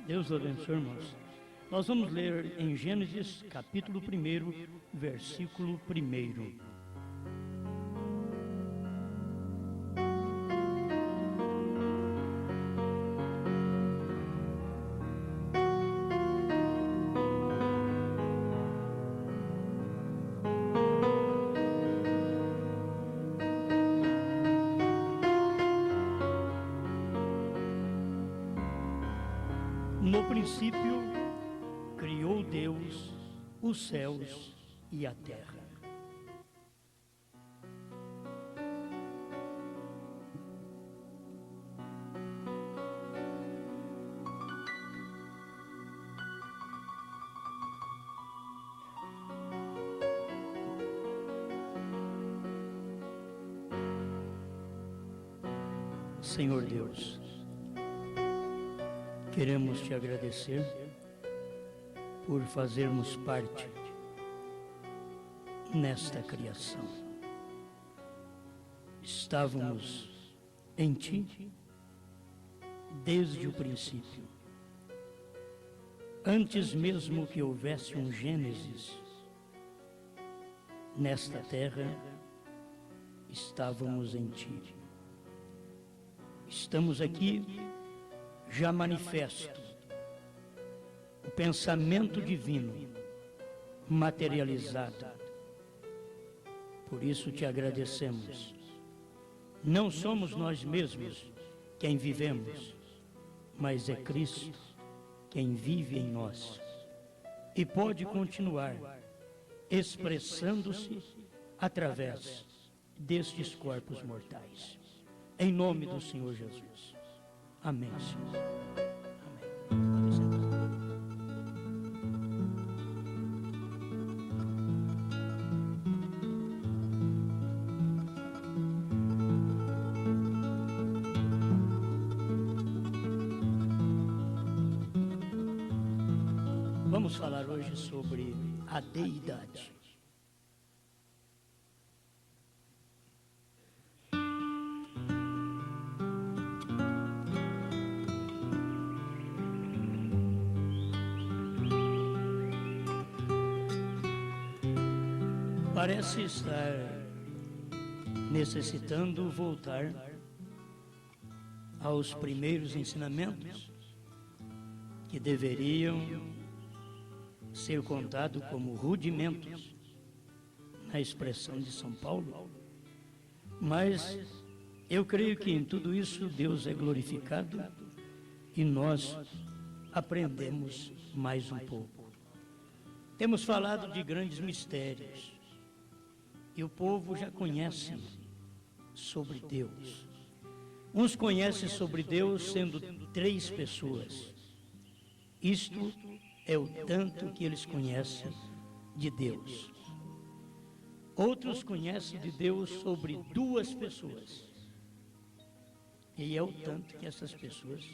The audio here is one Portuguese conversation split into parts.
Deus abençoe, irmãos. Nós vamos ler em Gênesis, capítulo 1, versículo 1. No princípio, criou Deus os céus e a terra. Senhor Deus, queremos te agradecer por fazermos parte nesta criação. Estávamos em ti desde o princípio. Antes mesmo que houvesse um Gênesis, nesta terra estávamos em ti. Estamos aqui já manifesto o pensamento divino materializado. Por isso te agradecemos. Não somos nós mesmos quem vivemos, mas é Cristo quem vive em nós e pode continuar expressando-se através destes corpos mortais. Em nome do Senhor Jesus. Amém, Senhor. Amém. Vamos falar hoje sobre a deidade. Parece estar necessitando voltar aos primeiros ensinamentos que deveriam ser contados como rudimentos na expressão de São Paulo, mas eu creio que em tudo isso Deus é glorificado e nós aprendemos mais um pouco. Temos falado de grandes mistérios e o povo já conhece sobre Deus. Uns conhecem sobre Deus sendo 3 pessoas. Isto é o tanto que eles conhecem de Deus. Outros conhecem de Deus sobre 2 pessoas. E é o tanto que essas pessoas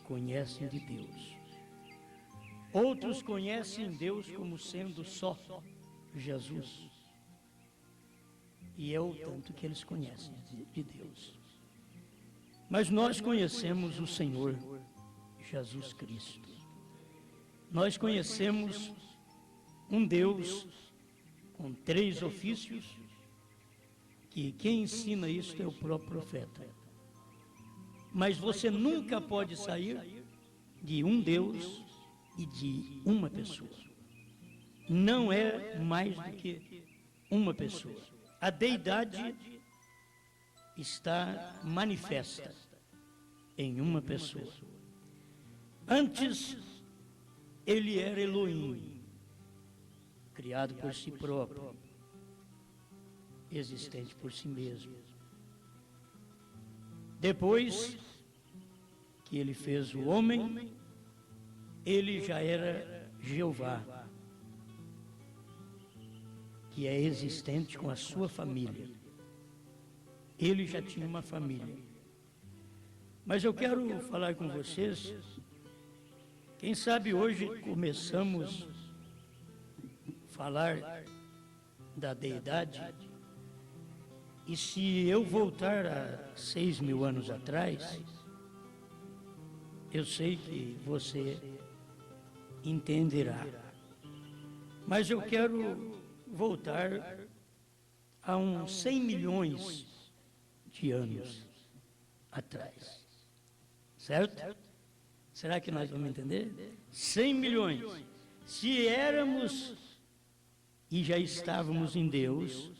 conhecem de Deus. Outros conhecem Deus como sendo só Jesus. E é o tanto que eles conhecem de Deus. Mas nós conhecemos o Senhor Jesus Cristo. Nós conhecemos um Deus com 3 ofícios, que quem ensina isso é o próprio profeta. Mas você nunca pode sair de um Deus e de uma pessoa. Não é mais do que uma pessoa. A deidade está manifesta em uma pessoa. Antes, ele era Elohim, criado por si próprio, existente por si mesmo. Depois que ele fez o homem, ele já era Jeová, que é existente com a sua família. Ele já tinha uma família. Mas eu quero falar com vocês, quem sabe hoje começamos a falar da deidade, e se eu voltar a 6.000 anos atrás, eu sei que você entenderá. Mas eu quero voltar a uns 100 milhões de anos atrás. Certo? Será que nós vamos entender? 100 milhões. Se éramos e já estávamos em Deus,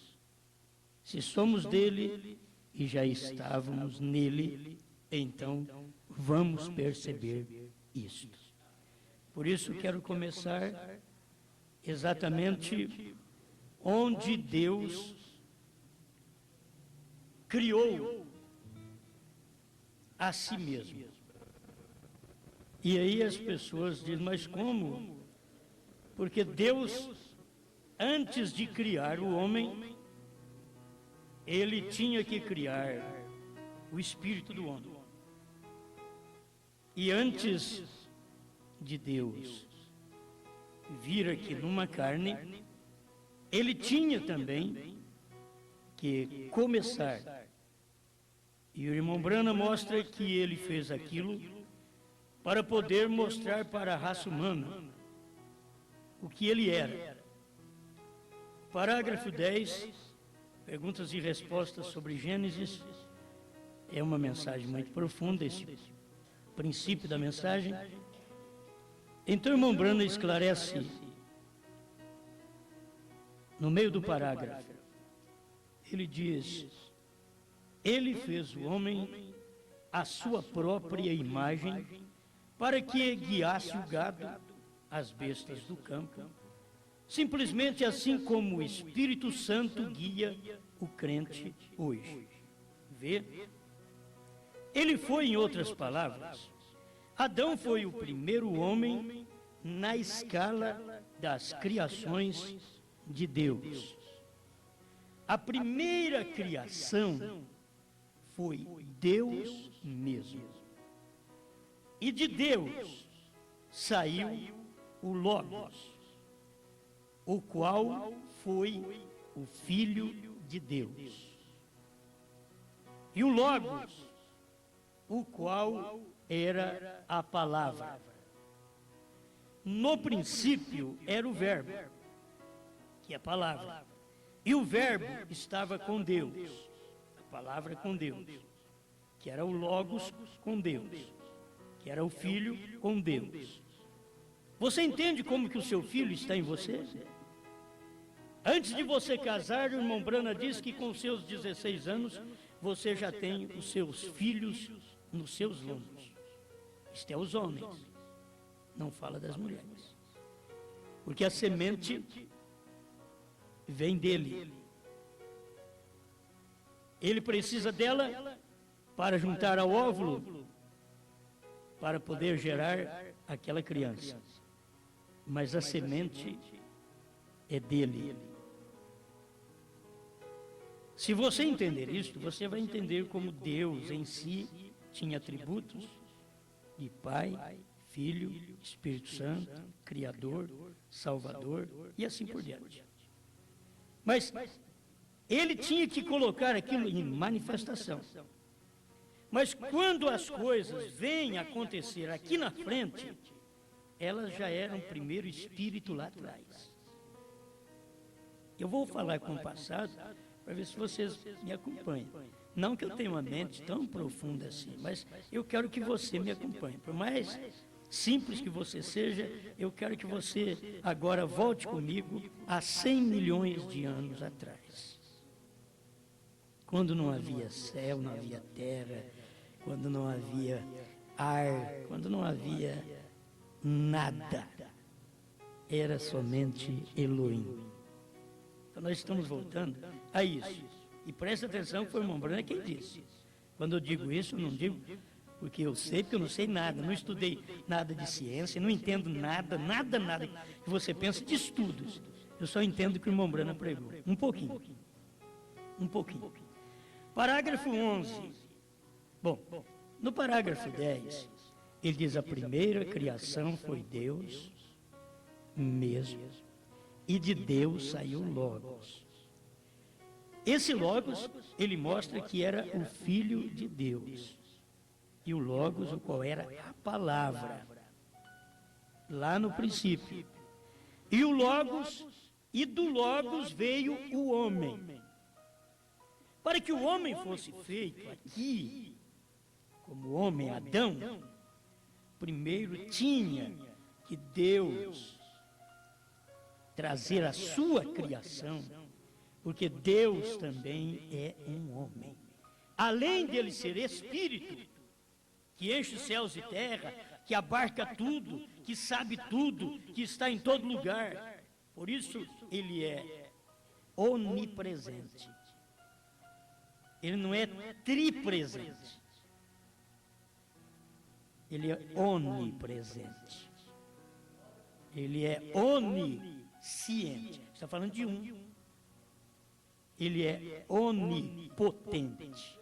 se somos dele e já estávamos nele, então vamos perceber isto. Por isso quero começar exatamente onde Deus criou a si mesmo. E aí as pessoas dizem, mas como? Porque Deus, antes de criar o homem, ele tinha que criar o espírito do homem. E antes de Deus vir aqui numa carne, ele tinha também que começar. E o irmão Branham mostra que ele fez aquilo para poder mostrar para a raça humana o que ele era. Parágrafo 10, perguntas e respostas sobre Gênesis. É uma mensagem muito profunda, esse princípio da mensagem. Então, o irmão Branham esclarece, no meio do parágrafo, ele diz, ele fez o homem à sua própria imagem, para que guiasse o gado, as bestas do campo, simplesmente assim como o Espírito Santo guia o crente hoje. Vê? Ele foi, em outras palavras, Adão foi o primeiro homem na escala das criações de Deus. A primeira criação foi Deus mesmo. E de Deus saiu o Logos, o qual foi o Filho de Deus. E o Logos, o qual era a palavra. No princípio era o Verbo, que é a palavra. E o Verbo estava com Deus, a palavra com Deus, que era o Logos com Deus, que era o Filho com Deus. Você entende como que o seu filho está em você? Antes de você casar, o irmão Branham diz que com seus 16 anos, você já tem os seus filhos nos seus lombos. Isto é os homens, não fala das mulheres. Porque a semente vem dele. Ele precisa dela para juntar ao óvulo, para poder gerar aquela criança. Mas a semente é dele. Se você entender isto, você vai entender como Deus em si tinha atributos de Pai, Filho, Espírito Santo, Criador, Salvador e assim por diante. Mas ele tinha que colocar aquilo em manifestação. Mas quando as coisas vêm acontecer aqui na frente, elas já eram primeiro espírito lá atrás. Eu vou falar com o passado para ver se vocês me acompanham. Não que eu tenha uma mente tão profunda assim, mas eu quero que você me acompanhe. Por mais simples que você seja, eu quero que você agora volte comigo a 100 milhões de anos atrás. Quando não havia céu, não havia terra, quando não havia ar, quando não havia nada. Era somente Elohim. Então nós estamos voltando a isso. E presta atenção, foi o irmão Branham quem disse. Quando eu digo isso, eu não digo porque eu sei, porque eu não sei nada, não estudei nada de ciência, não entendo nada que você pensa de estudos. Eu só entendo o que o irmão Branham pregou. Um pouquinho. Parágrafo 11. Bom, no parágrafo 10, ele diz: a primeira criação foi Deus mesmo, e de Deus saiu o Logos. Esse Logos, ele mostra que era o Filho de Deus. E o Logos, o qual era a palavra, lá no princípio. E o Logos, e do Logos veio o homem. Para que o homem fosse feito aqui, como homem, Adão, primeiro tinha que Deus trazer a sua criação, porque Deus também é um homem. Além dele ser espírito, que enche os céus e terra, que abarca tudo, que sabe tudo, que está em todo lugar. Por isso, ele é onipresente. Ele não é tripresente. Ele é onipresente. Ele é onisciente. Está falando de um. Ele é onipotente.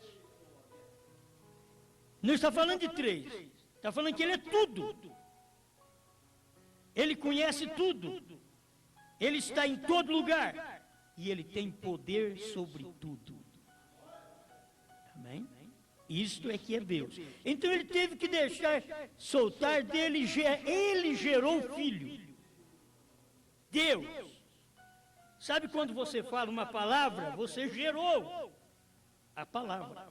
Não está falando de três. Está falando que ele é tudo. Ele conhece tudo. Ele está em todo lugar. E ele tem poder sobre tudo. Amém? Isto é que é Deus. Então ele teve que deixar soltar dele. Ele gerou o filho. Deus. Sabe quando você fala uma palavra, você gerou a palavra.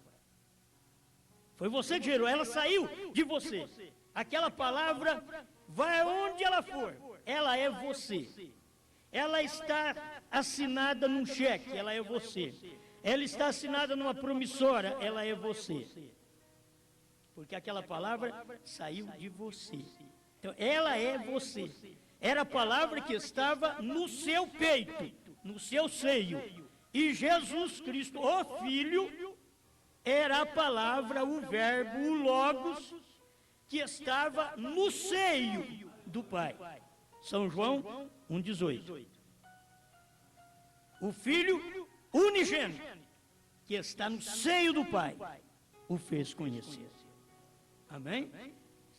Foi você que gerou, ela saiu de você. Aquela palavra vai onde ela for, ela é você. Ela está assinada num cheque, ela é você. Ela está assinada numa promissória, ela é você. Porque aquela palavra saiu de você. Então, ela é você. Era a palavra que estava no seu peito, no seu seio. E Jesus Cristo, o Filho, era a palavra, o verbo, o Logos, que estava no seio do Pai. São João 1,18. O Filho unigênito, que está no seio do Pai, o fez conhecer. Amém?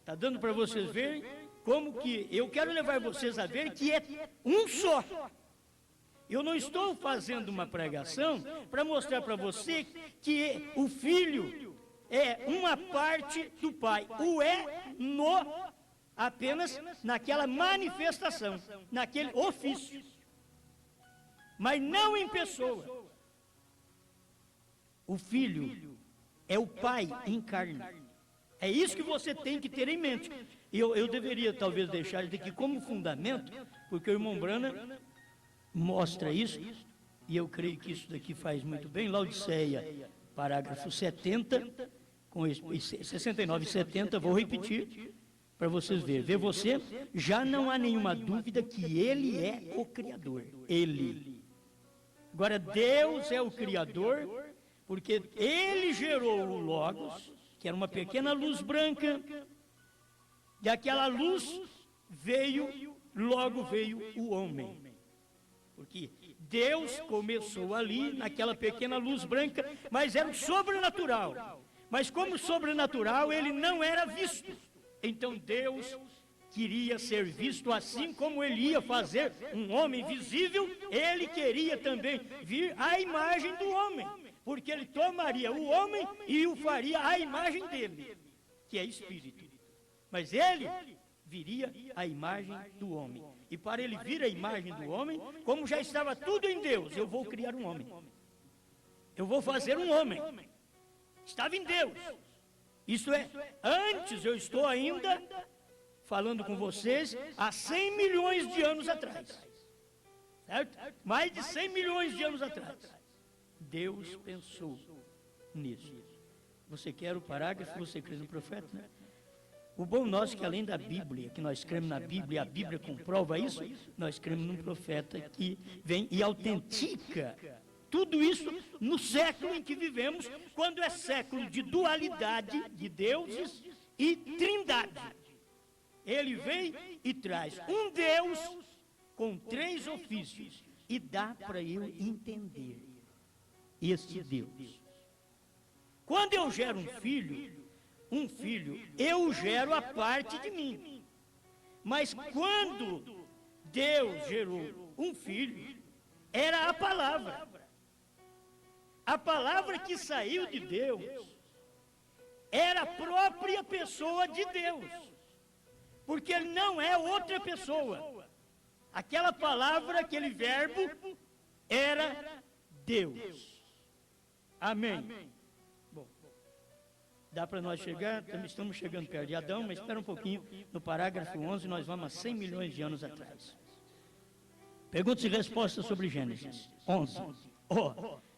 Está dando para vocês verem como que eu quero levar vocês a ver que é um só. Eu não estou fazendo uma pregação para mostrar para você que o Filho é uma parte do Pai. O é apenas naquela manifestação, naquele ofício. Mas não em pessoa. O Filho é o Pai em carne. É isso que você tem que ter em mente. Eu deveria talvez deixar isso aqui como fundamento, porque o irmão Brana mostra isso, e eu creio que isso daqui faz muito bem. Laodiceia, parágrafo 70, com 69 e 70, vou repetir para vocês verem. Vê você, já não há nenhuma dúvida que ele é o Criador. Ele. Agora, Deus é o Criador, porque ele gerou o Logos, que era uma pequena luz branca, e aquela luz logo veio o homem. Porque Deus começou ali, naquela pequena luz branca, mas era o sobrenatural. Mas como sobrenatural, ele não era visto. Então Deus queria ser visto, assim como ele ia fazer um homem visível, ele queria também vir à imagem do homem. Porque ele tomaria o homem e o faria à imagem dele, que é espírito. Mas ele viria à imagem do homem. E para ele vir à imagem do homem, como já estava tudo em Deus, eu vou criar um homem. Eu vou fazer um homem. Estava em Deus. Isso é, antes eu estou ainda falando com vocês há 100 milhões de anos atrás. Certo? Mais de 100 milhões de anos atrás. Deus pensou nisso. Você quer o parágrafo? Você crê no profeta, né? O bom nosso é que além da Bíblia, que nós cremos na Bíblia, a Bíblia comprova isso, nós cremos num profeta que vem e autentica tudo isso no século em que vivemos, quando é século de dualidade de deuses e trindade. Ele vem e traz um Deus com 3 ofícios e dá para eu entender este Deus. Quando eu gero um filho, eu gero a parte de mim. Mas quando Deus gerou um filho, era a palavra. A palavra que saiu de Deus era a própria pessoa de Deus, porque ele não é outra pessoa. Aquela palavra, aquele verbo, era Deus. Amém. Bom, dá para nós chegar, estamos chegando perto de Adão, mas espera um pouquinho, no parágrafo 11 nós vamos a 100 milhões de anos atrás. Perguntas e respostas sobre Gênesis 11.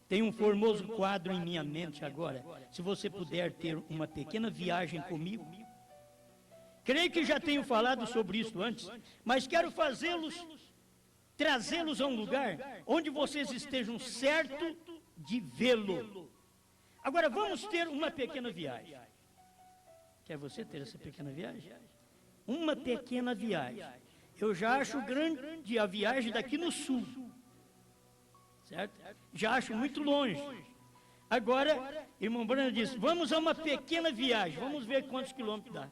Tem um formoso quadro em minha mente agora. Se você puder ter uma pequena viagem comigo. Creio que já tenho falado sobre isso antes, mas quero trazê-los a um lugar onde vocês estejam certos de vê-lo. Agora vamos ter uma pequena viagem. Quer você ter essa pequena viagem? Uma pequena viagem. Eu já acho grande a viagem daqui no sul. Certo? Já acho muito longe. Agora, irmão Brando disse, vamos a uma pequena viagem. Vamos ver quantos quilômetros dá.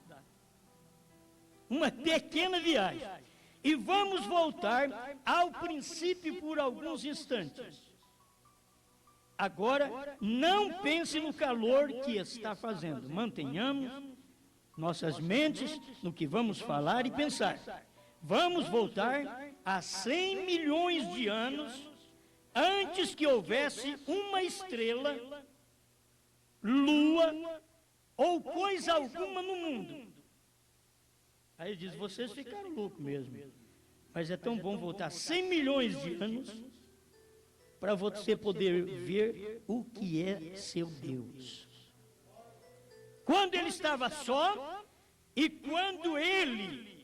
Uma pequena viagem. E vamos voltar ao princípio por alguns instantes. Agora, não pense no calor que está fazendo. Mantenhamos nossas mentes no que vamos falar e pensar. Vamos voltar a 100 milhões de anos antes que houvesse uma estrela, lua ou coisa alguma no mundo. Aí ele diz, vocês ficaram loucos mesmo. Mas é tão bom voltar 100 milhões de anos para você poder ver o que é seu Deus. Quando ele estava só e quando ele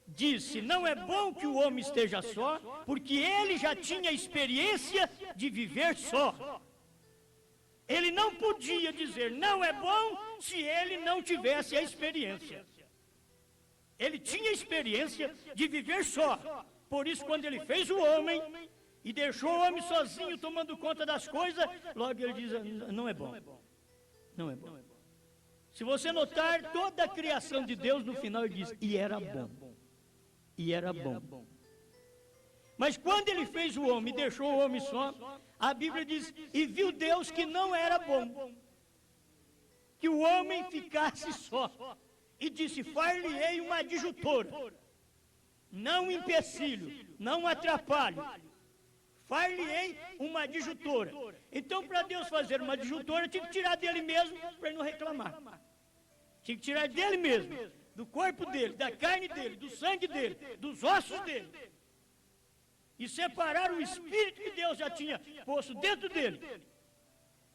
disse, não é bom que o homem esteja só, porque ele já tinha experiência de viver só. Ele não podia dizer, não é bom, se ele não tivesse a experiência. Ele tinha experiência de viver só. Por isso, quando ele fez o homem e deixou o homem sozinho tomando conta das coisas, logo ele diz, não é bom. Não é bom. Se você notar, toda a criação de Deus, no final ele diz, e era bom. E era bom. Mas quando ele fez o homem e deixou o homem só, a Bíblia diz, e viu Deus que não era bom que o homem ficasse só. E disse, far-lhe-ei uma adjutora, não empecilho, não atrapalho. Far-lhe-ei uma adjutora. Então, para Deus fazer uma adjutora, tinha que tirar dele mesmo, para ele não reclamar. Tinha que tirar dele mesmo. Do corpo dele, da carne dele, do sangue dele, dos ossos dele. E separar o espírito que Deus já tinha posto dentro dele.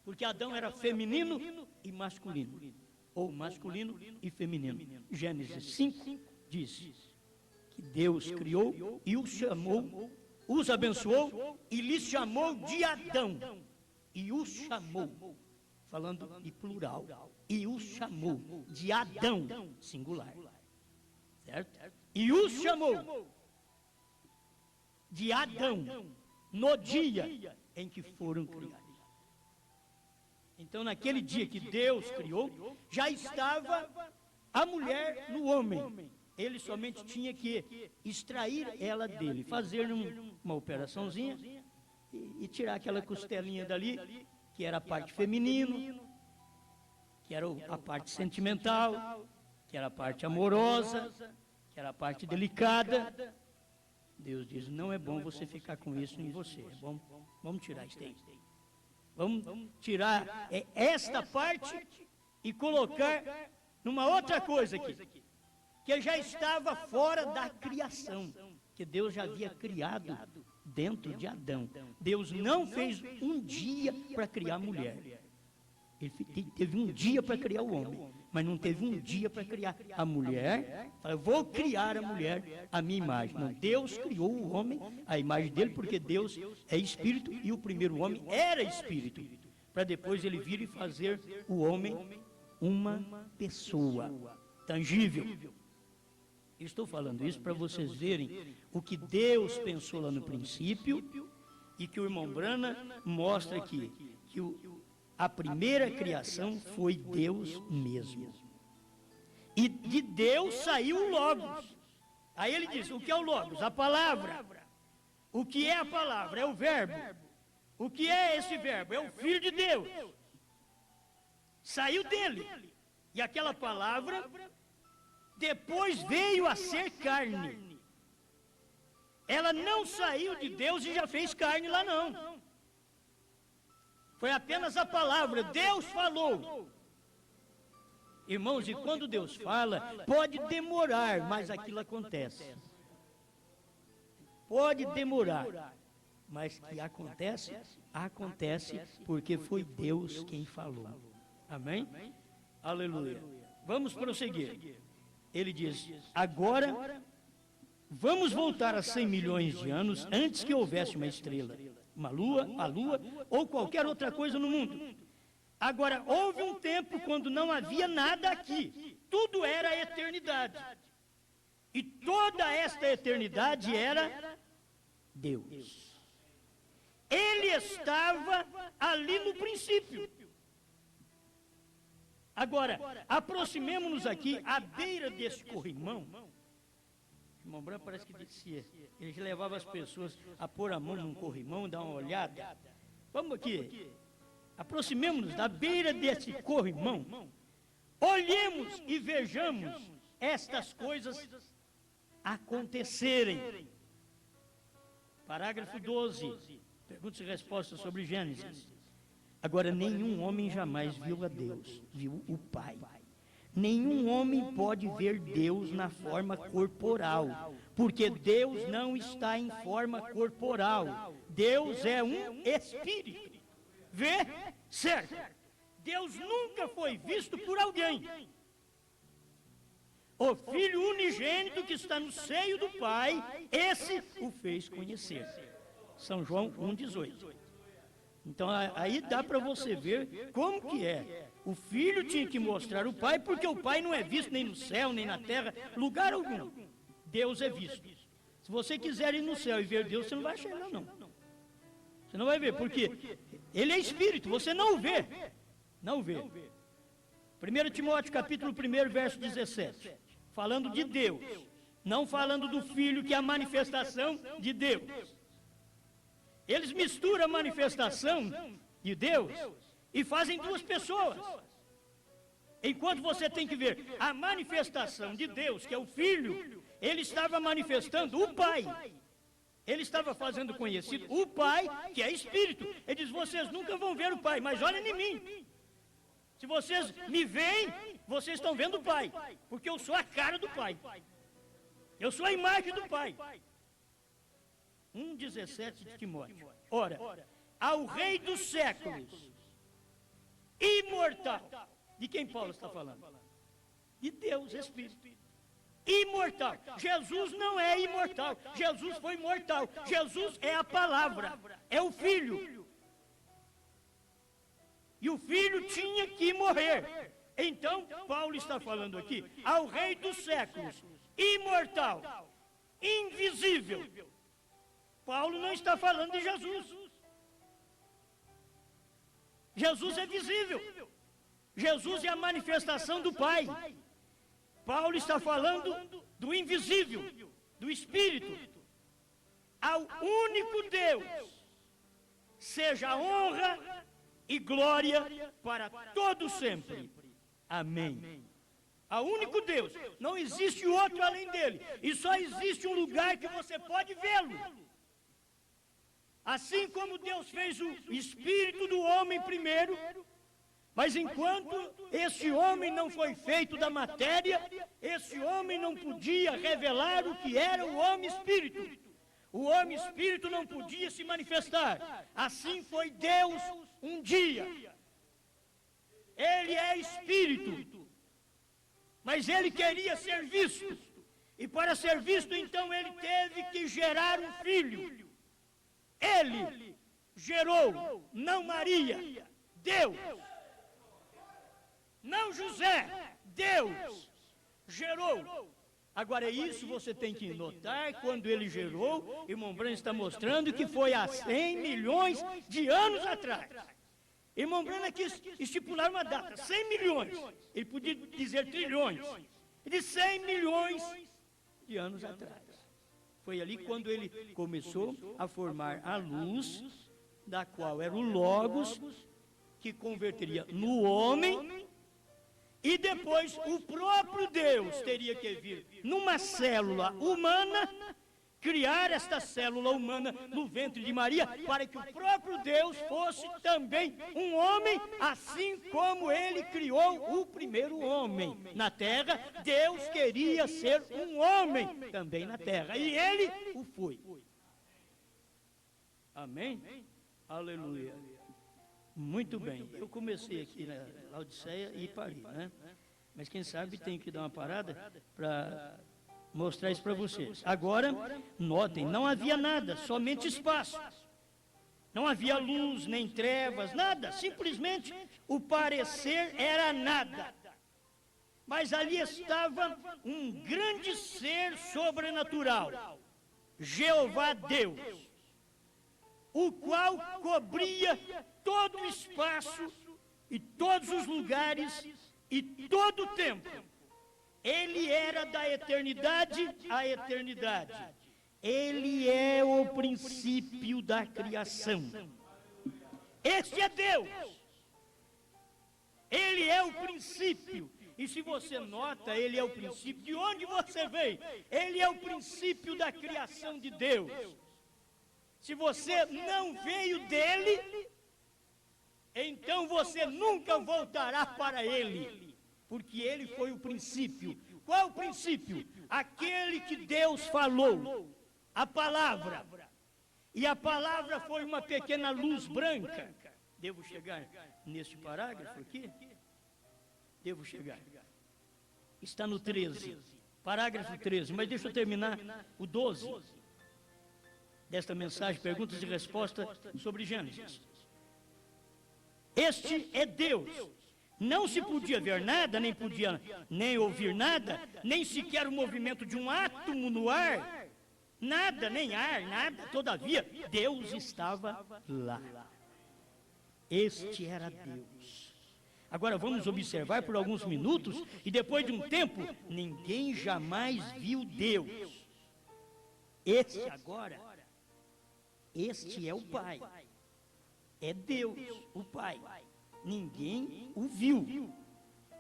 Porque Adão era feminino e masculino. Ou masculino e feminino. Gênesis 5 diz que Deus criou e os chamou, os abençoou e lhes chamou de Adão. E os chamou, falando de plural. E os chamou de Adão, singular. Certo? E os chamou de Adão no dia em que foram criados. Então, naquele dia que Deus criou, já estava a mulher no homem. Ele somente tinha que extrair ela dele, fazer uma operaçãozinha e tirar aquela costelinha dali, que era a parte feminina, que era a parte sentimental, que era a parte amorosa, que era a parte delicada. Deus diz, não é bom você ficar com isso em você, é bom, vamos tirar isso aí. Vamos tirar esta parte e colocar numa outra coisa aqui, que já estava fora da criação, que Deus já havia criado dentro de Adão. Deus não fez um dia para criar a mulher. Ele teve um dia para criar o homem, mas não teve um dia para criar a mulher. Eu vou criar a mulher à minha imagem. Não, Deus criou o homem à imagem dele, porque Deus é espírito e o primeiro homem era espírito. Para depois ele vir e fazer o homem uma pessoa tangível. Estou falando isso para vocês verem o que Deus pensou lá no princípio e que o irmão Brana mostra aqui, que a primeira criação foi Deus mesmo. E de Deus saiu o Logos. Aí ele diz, o que é o Logos? A palavra. O que é a palavra? É o verbo. O que é esse verbo? É o Filho de Deus. Saiu dele. E aquela palavra depois veio a ser carne. Ela não saiu de Deus e já fez carne lá, não. Foi apenas a palavra, Deus falou. Irmãos, e quando Deus fala, pode demorar, mas aquilo acontece. Pode demorar, mas que acontece, acontece, porque foi Deus quem falou. Amém? Aleluia. Vamos prosseguir. Ele diz, agora, vamos voltar a 100 milhões de anos antes que houvesse uma estrela, uma lua, a lua, ou qualquer outra coisa no mundo. Agora, houve um tempo quando não havia nada aqui. Tudo era a eternidade. E toda esta eternidade era Deus. Ele estava ali no princípio. Agora, aproximemo-nos aqui à beira desse corrimão. O irmão Branco parece que dizia, ele levava as pessoas a pôr a mão num corrimão, dar uma olhada. Vamos aqui, aproximemo-nos da beira desse corrimão, olhemos e vejamos estas coisas acontecerem. Parágrafo 12, perguntas e respostas sobre Gênesis. Agora, nenhum homem jamais viu a Deus, viu o Pai. Nenhum homem pode ver Deus na forma corporal, porque Deus não está em forma corporal. Deus é um espírito. Vê? Certo. Deus nunca foi visto por alguém. O Filho unigênito que está no seio do Pai, esse o fez conhecer. São João 1,18. Então aí dá para você ver como que é. O Filho tinha que mostrar o Pai, porque o Pai não é visto nem no céu, nem na terra, lugar algum. Deus é visto. Se você quiser ir no céu e ver Deus, você não vai chegar, não. Você não vai ver, porque Ele é Espírito, você não o vê. Não o vê. 1 Timóteo capítulo 1, verso 17. Falando de Deus, não falando do Filho, que é a manifestação de Deus. Eles misturam a manifestação de Deus e fazem duas pessoas. Enquanto você tem que ver a manifestação de Deus, que é o Filho, ele estava manifestando o Pai. Ele estava fazendo conhecido o Pai, que é Espírito. Ele diz, vocês nunca vão ver o Pai, mas olhem em mim. Se vocês me veem, vocês estão vendo o Pai, porque eu sou a cara do Pai. Eu sou a imagem do Pai. 1,17 de Timóteo. Ora, ao Rei dos séculos, imortal. De quem Paulo está falando? De Deus, Espírito. Imortal. Jesus não é imortal. Jesus foi mortal. Jesus é a palavra. É o Filho. E o Filho tinha que morrer. Então, Paulo está falando aqui ao Rei dos séculos, imortal, invisível. Paulo não está falando de Jesus. Jesus é visível. Jesus é a manifestação do Pai. Paulo está falando do invisível, do Espírito. Ao único Deus seja a honra e glória para todo sempre. Amém. Ao único Deus. Não existe outro além dele. E só existe um lugar que você pode vê-lo. Assim como Deus fez o espírito do homem primeiro, mas enquanto esse homem não foi feito da matéria, esse homem não podia revelar o que era o homem espírito. O homem espírito não podia se manifestar. Assim foi Deus um dia. Ele é espírito, mas ele queria ser visto. E para ser visto, então, ele teve que gerar um filho. Ele gerou, não Maria, Deus. Não José, Deus gerou. Agora, isso você tem que notar, quando ele gerou, irmão Branco está mostrando que foi há 100 milhões de anos atrás. Irmão Branco quis estipular uma data, 100 milhões. Ele podia dizer trilhões. Ele disse 100 milhões de anos atrás. Foi ali quando ele começou a formar a luz, da qual era o Logos, que converteria no homem, E depois o próprio Deus teria que vir numa célula humana, criar esta célula humana no ventre de Maria, para que o próprio Deus fosse também um homem, assim como ele criou o primeiro homem na terra. Deus queria ser um homem também na terra, e ele o foi. Amém? Aleluia. Muito bem. Eu comecei aqui na Laodiceia e parei, né? Mas quem sabe tem que dar uma parada para mostrar isso para vocês. Agora, notem, não havia nada, somente espaço. Não havia luz, nem trevas, nada. Simplesmente o parecer era nada. Mas ali estava um grande ser sobrenatural, Jeová Deus, o qual cobria todo o espaço e todos os lugares e todo o tempo. Ele era da eternidade à eternidade. Ele é o princípio da criação. Este é Deus. Ele é o princípio. E se você nota, ele é o princípio. De onde você veio? Ele é o princípio da criação de Deus. Se você não veio dele, então você nunca voltará para ele, porque ele foi o princípio. Qual o princípio? Aquele que Deus falou, a palavra. E a palavra foi uma pequena luz branca. Devo chegar neste parágrafo aqui? Devo chegar. Está no 13, parágrafo 13, mas deixa eu terminar o 12 desta mensagem, perguntas e respostas sobre Gênesis. Este é Deus. Não se podia ver nada, nem podia nem ouvir nada, nem sequer o movimento de um átomo no ar, nada, nem ar, nada. Todavia, Deus estava lá. Este era Deus. Agora vamos observar por alguns minutos, e depois de um tempo, ninguém jamais viu Deus. Este agora, este é o Pai. É Deus, o Pai. Ninguém o viu.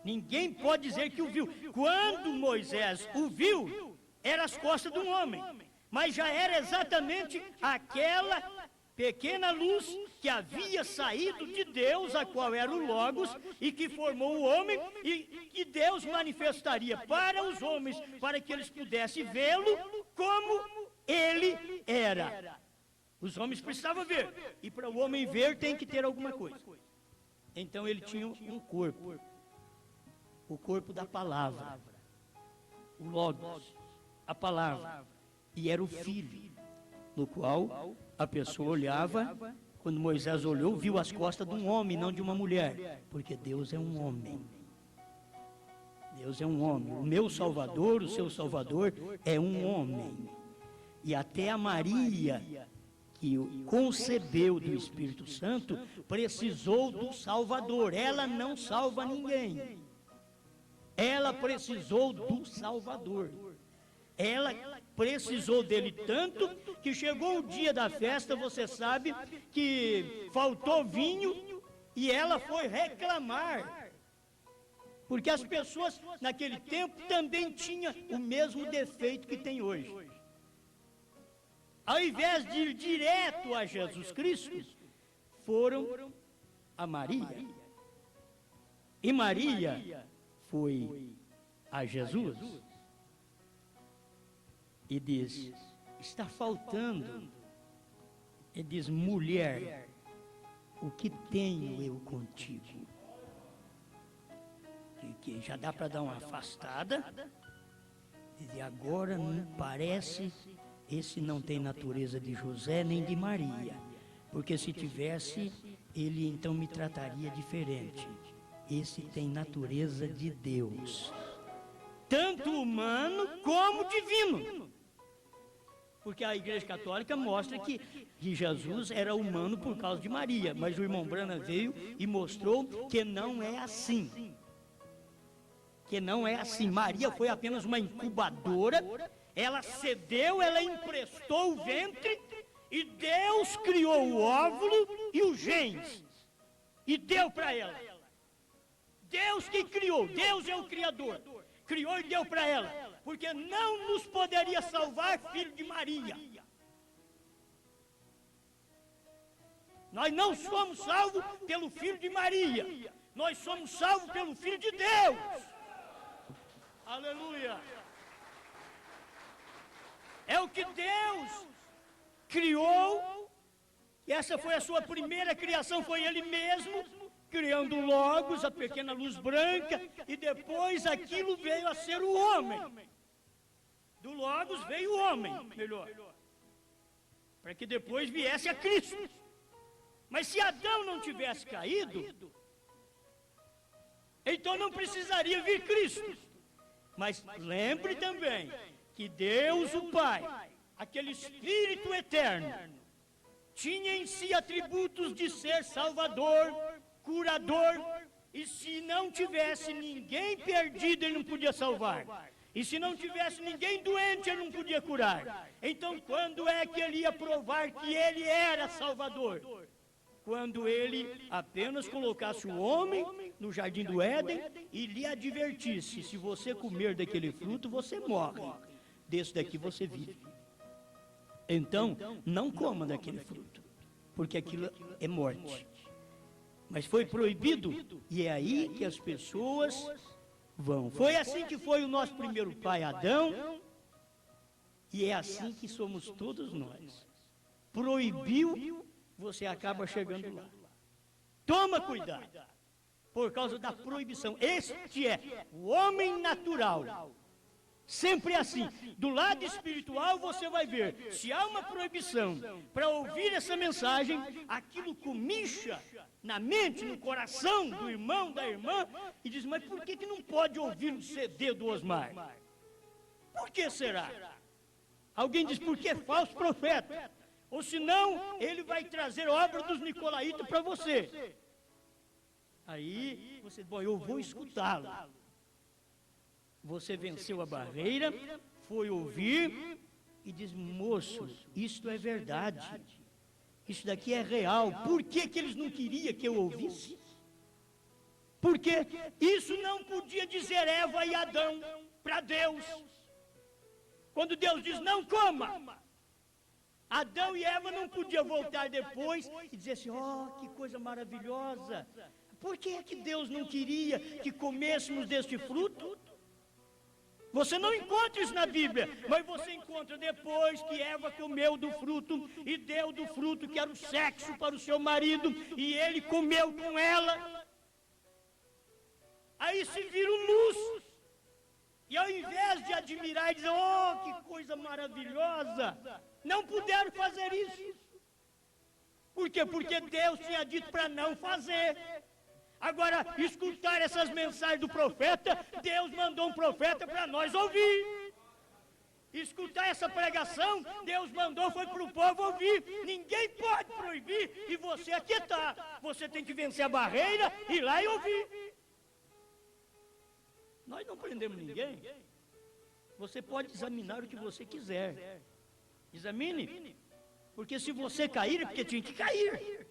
Ninguém pode dizer que o viu. Quando Moisés o viu, era as costas de um homem. Mas já era exatamente aquela pequena luz que havia saído de Deus, a qual era o Logos, e que formou o homem, e que Deus manifestaria para os homens, para que eles pudessem vê-lo como ele era. Os homens precisavam ver, e para o homem ver tem que ter alguma coisa. Então ele tinha um corpo, o corpo da palavra, o Logos, a palavra, e era o Filho, no qual a pessoa olhava. Quando Moisés olhou, viu as costas de um homem, não de uma mulher, porque Deus é um homem. Deus é um homem. O meu Salvador, o seu Salvador, é um homem. E até a Maria, que concebeu do Espírito Santo, precisou do Salvador. Ela não salva ninguém. Ela precisou do Salvador. Ela precisou dele tanto que chegou o dia da festa, você sabe, que faltou vinho e ela foi reclamar. Porque as pessoas naquele tempo também tinham o mesmo defeito que tem hoje. Ao invés de ir direto a Jesus Cristo, foram a Maria. E Maria foi a Jesus e diz: está faltando. Ele diz: mulher, o que tenho eu contigo? Que já dá para dar uma afastada. E agora não parece. Esse não tem natureza de José nem de Maria, porque se tivesse, ele então me trataria diferente. Esse tem natureza de Deus, tanto humano como divino. Porque a Igreja Católica mostra que Jesus era humano por causa de Maria, mas o irmão Branham veio e mostrou que não é assim. Que não é assim. Maria foi apenas uma incubadora. Ela cedeu, ela emprestou o ventre, e Deus criou o óvulo e o genes, e deu para ela. Deus que criou, Deus é o Criador, criou e deu para ela, porque não nos poderia salvar filho de Maria. Nós não somos salvos pelo filho de Maria, nós somos salvos pelo Filho de Deus. Aleluia! É o que Deus criou, e essa foi a sua primeira criação, foi Ele mesmo, criando o Logos, a pequena luz branca, e depois aquilo veio a ser o homem. Do Logos veio o homem, melhor, para que depois viesse a Cristo. Mas se Adão não tivesse caído, então não precisaria vir Cristo. Mas lembre também que Deus, o Pai, aquele Espírito eterno, tinha em si atributos de ser Salvador, curador, e se não tivesse ninguém perdido, Ele não podia salvar. E se não tivesse ninguém doente, Ele não podia curar. Então, quando é que Ele ia provar que Ele era Salvador? Quando Ele apenas colocasse o homem no jardim do Éden e lhe advertisse: se você comer daquele fruto, você morre, desse daqui você vive. Então, não coma daquele fruto, porque aquilo é morte. Mas foi proibido, e é aí que as pessoas vão. Foi assim que foi o nosso primeiro pai Adão, e é assim que somos todos nós. Proibiu, você acaba chegando lá. Toma cuidado, por causa da proibição. Este é o homem natural. Sempre assim. Do lado espiritual você vai ver, se há uma proibição para ouvir essa mensagem, aquilo comicha na mente, no coração do irmão, da irmã, e diz: mas por que não pode ouvir o CD do Osmar? Por que será? Alguém diz: porque é falso profeta. Ou senão, ele vai trazer obra dos Nicolaitas para você. Aí, você diz: bom, eu vou escutá-lo. Você venceu a barreira, foi ouvir e diz: moço, isto é verdade. Isso daqui é real. Por que eles não queriam que eu ouvisse? Porque isso não podia dizer Eva e Adão para Deus. Quando Deus diz: não coma, Adão e Eva não podiam voltar depois e dizer assim: oh, que coisa maravilhosa. Por que é que Deus não queria que comêssemos deste fruto? Você não encontra isso na Bíblia, mas você encontra depois que Eva comeu do fruto e deu do fruto, que era o sexo, para o seu marido, e ele comeu com ela. Aí se viram nus. E ao invés de admirar e dizer: oh, que coisa maravilhosa, não puderam fazer isso. Por quê? Porque Deus tinha dito para não fazer. Agora, escutar essas mensagens do profeta, Deus mandou um profeta para nós ouvir. Escutar essa pregação, Deus mandou, foi para o povo ouvir. Ninguém pode proibir e você aquietar. Você tem que vencer a barreira, ir lá e ouvir. Nós não prendemos ninguém. Você pode examinar o que você quiser. Examine. Porque se você cair, é porque tinha que cair.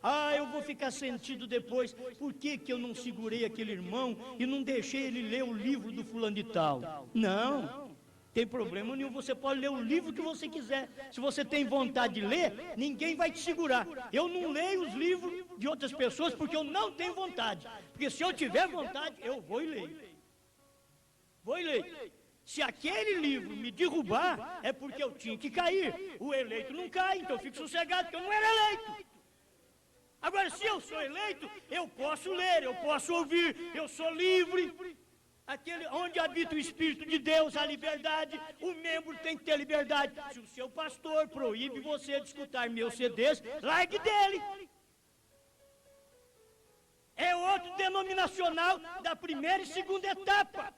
Ah, eu vou ficar sentido depois. Por que eu não segurei aquele irmão e não deixei ele ler o livro do fulano de tal? Não, tem problema nenhum. Você pode ler o livro que você quiser. Se você tem vontade de ler, ninguém vai te segurar. Eu não leio os livros de outras pessoas porque eu não tenho vontade. Porque se eu tiver vontade, eu vou e leio. Vou e leio. Se aquele livro me derrubar, é porque eu tinha que cair. O eleito não cai, então eu fico sossegado, porque eu não era eleito. Agora, se eu sou eleito, eu posso ler, eu posso ouvir, eu sou livre. Aquele onde habita o Espírito de Deus, a liberdade, o membro tem que ter liberdade. Se o seu pastor proíbe você de escutar meus CDs, largue dele. É outro denominacional da primeira e segunda etapa.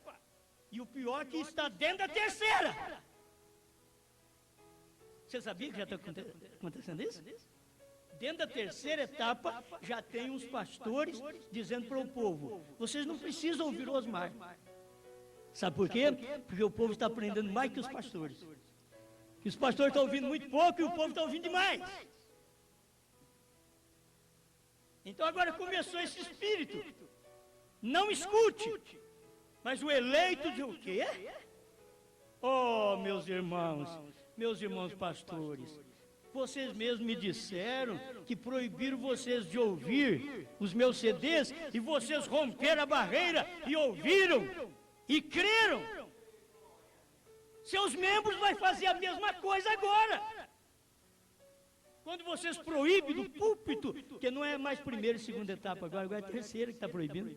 E o pior é que está dentro da terceira. Você sabia que já está acontecendo isso? Dentro da terceira etapa, já tem uns pastores dizendo para o povo: vocês não precisam ouvir o Osmar. Sabe por quê? Porque o povo está aprendendo mais que os pastores. Que os pastores estão ouvindo muito pouco e o povo está ouvindo demais. Então agora começou esse espírito. Não escute. Mas o eleito de o quê? Oh, meus irmãos pastores, vocês mesmos me disseram que proibiram vocês de ouvir os meus CDs e vocês romperam a barreira e ouviram e creram. Seus membros vão fazer a mesma coisa agora. Quando vocês proíbem do púlpito, que não é mais primeira e segunda etapa agora é a terceira que está proibindo.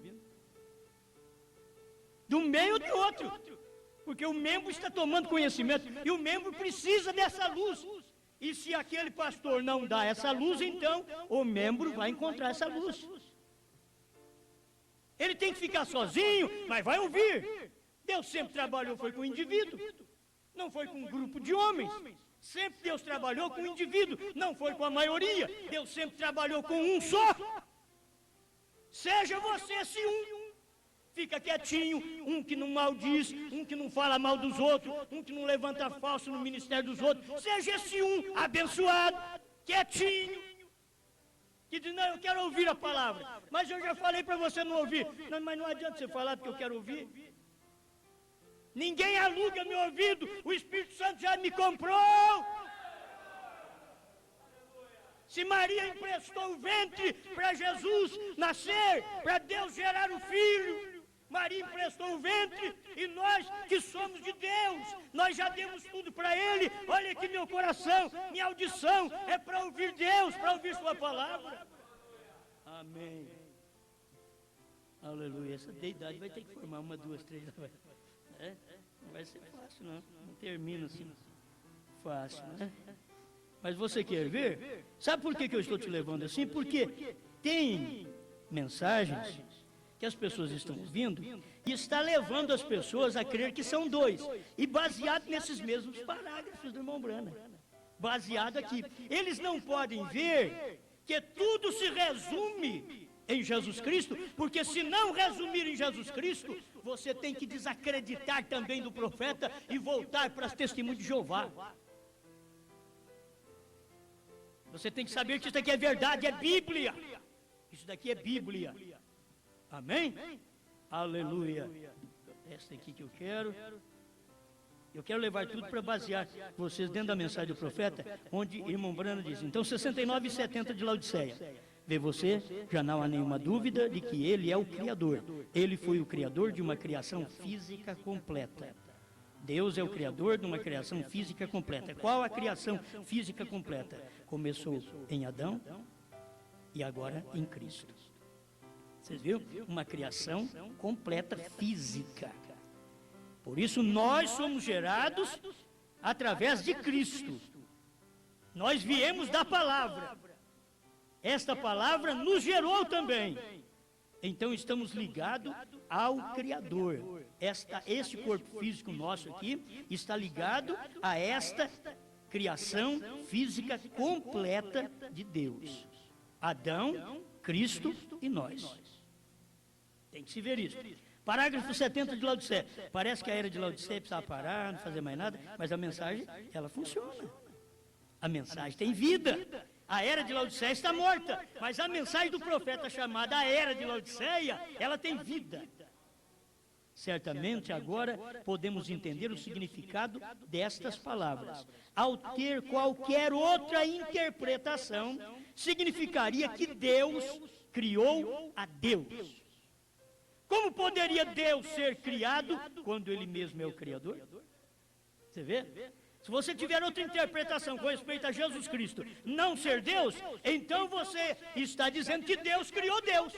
Do meio ou de outro. Porque o membro está tomando conhecimento e o membro precisa dessa luz. E se aquele pastor não dá essa luz, então o membro vai encontrar essa luz. Ele tem que ficar sozinho, mas vai ouvir. Deus sempre trabalhou, foi com o indivíduo, não foi com um grupo de homens. Sempre Deus trabalhou com o indivíduo, não foi com a maioria. Deus sempre trabalhou com um só. Seja você esse um. Fica quietinho, um que não maldiz, um que não fala mal dos outros, um que não levanta falso no ministério dos outros. Seja esse um abençoado, quietinho, que diz, não, eu quero ouvir a palavra, mas eu já falei para você não ouvir. Não, mas não adianta você falar porque eu quero ouvir. Ninguém aluga meu ouvido, o Espírito Santo já me comprou. Se Maria emprestou o ventre para Jesus nascer, para Deus gerar o filho, Maria emprestou o ventre e nós que somos de Deus, nós já demos tudo para Ele. Olha aqui meu coração, minha audição é para ouvir Deus, para ouvir Sua palavra. Amém. Aleluia. Essa deidade vai ter que formar uma, duas, três. Não vai ser fácil não, não termina assim fácil, né? Mas você quer ver? Sabe por que eu estou te levando assim? Porque tem mensagens que as pessoas estão ouvindo e está levando as pessoas a crer que são dois. E baseado nesses mesmos parágrafos do irmão Brana. Baseado aqui. Eles não podem ver que tudo se resume em Jesus Cristo, porque se não resumir em Jesus Cristo, você tem que desacreditar também do profeta e voltar para as testemunhas de Jeová. Você tem que saber que isso daqui é verdade, é Bíblia. Isso daqui é Bíblia. Amém? Aleluia. Esta aqui que eu quero. Eu quero levar tudo para basear vocês dentro da mensagem do profeta, onde irmão Brana diz, então 69 e 70 de Laodiceia. Vê você, já não há nenhuma dúvida de que ele é o Criador. Ele foi o Criador de uma criação física completa. Deus é o Criador de uma criação física completa. Qual a criação física completa? Começou em Adão e agora em Cristo. Vocês viram? Uma criação completa física. Por isso nós somos gerados através de Cristo. Nós viemos da palavra. Esta palavra nos gerou também. Então estamos ligados ao Criador. Este corpo físico nosso aqui está ligado a esta criação física completa de Deus. Adão, Cristo e nós. Tem que se ver isso. Parágrafo 70 de Laodiceia. Parece que a era de Laodiceia precisava parar, não fazer mais nada, mas a mensagem, ela funciona. A mensagem tem vida. A era de Laodiceia está morta, mas a mensagem do profeta chamada a era de Laodiceia, ela tem vida. Certamente agora podemos entender o significado destas palavras. Ao ter qualquer outra interpretação, significaria que Deus criou a Deus. Como poderia Deus ser criado quando Ele mesmo é o Criador? Você vê? Se você tiver outra interpretação com respeito a Jesus Cristo não ser Deus, então você está dizendo que Deus criou Deus.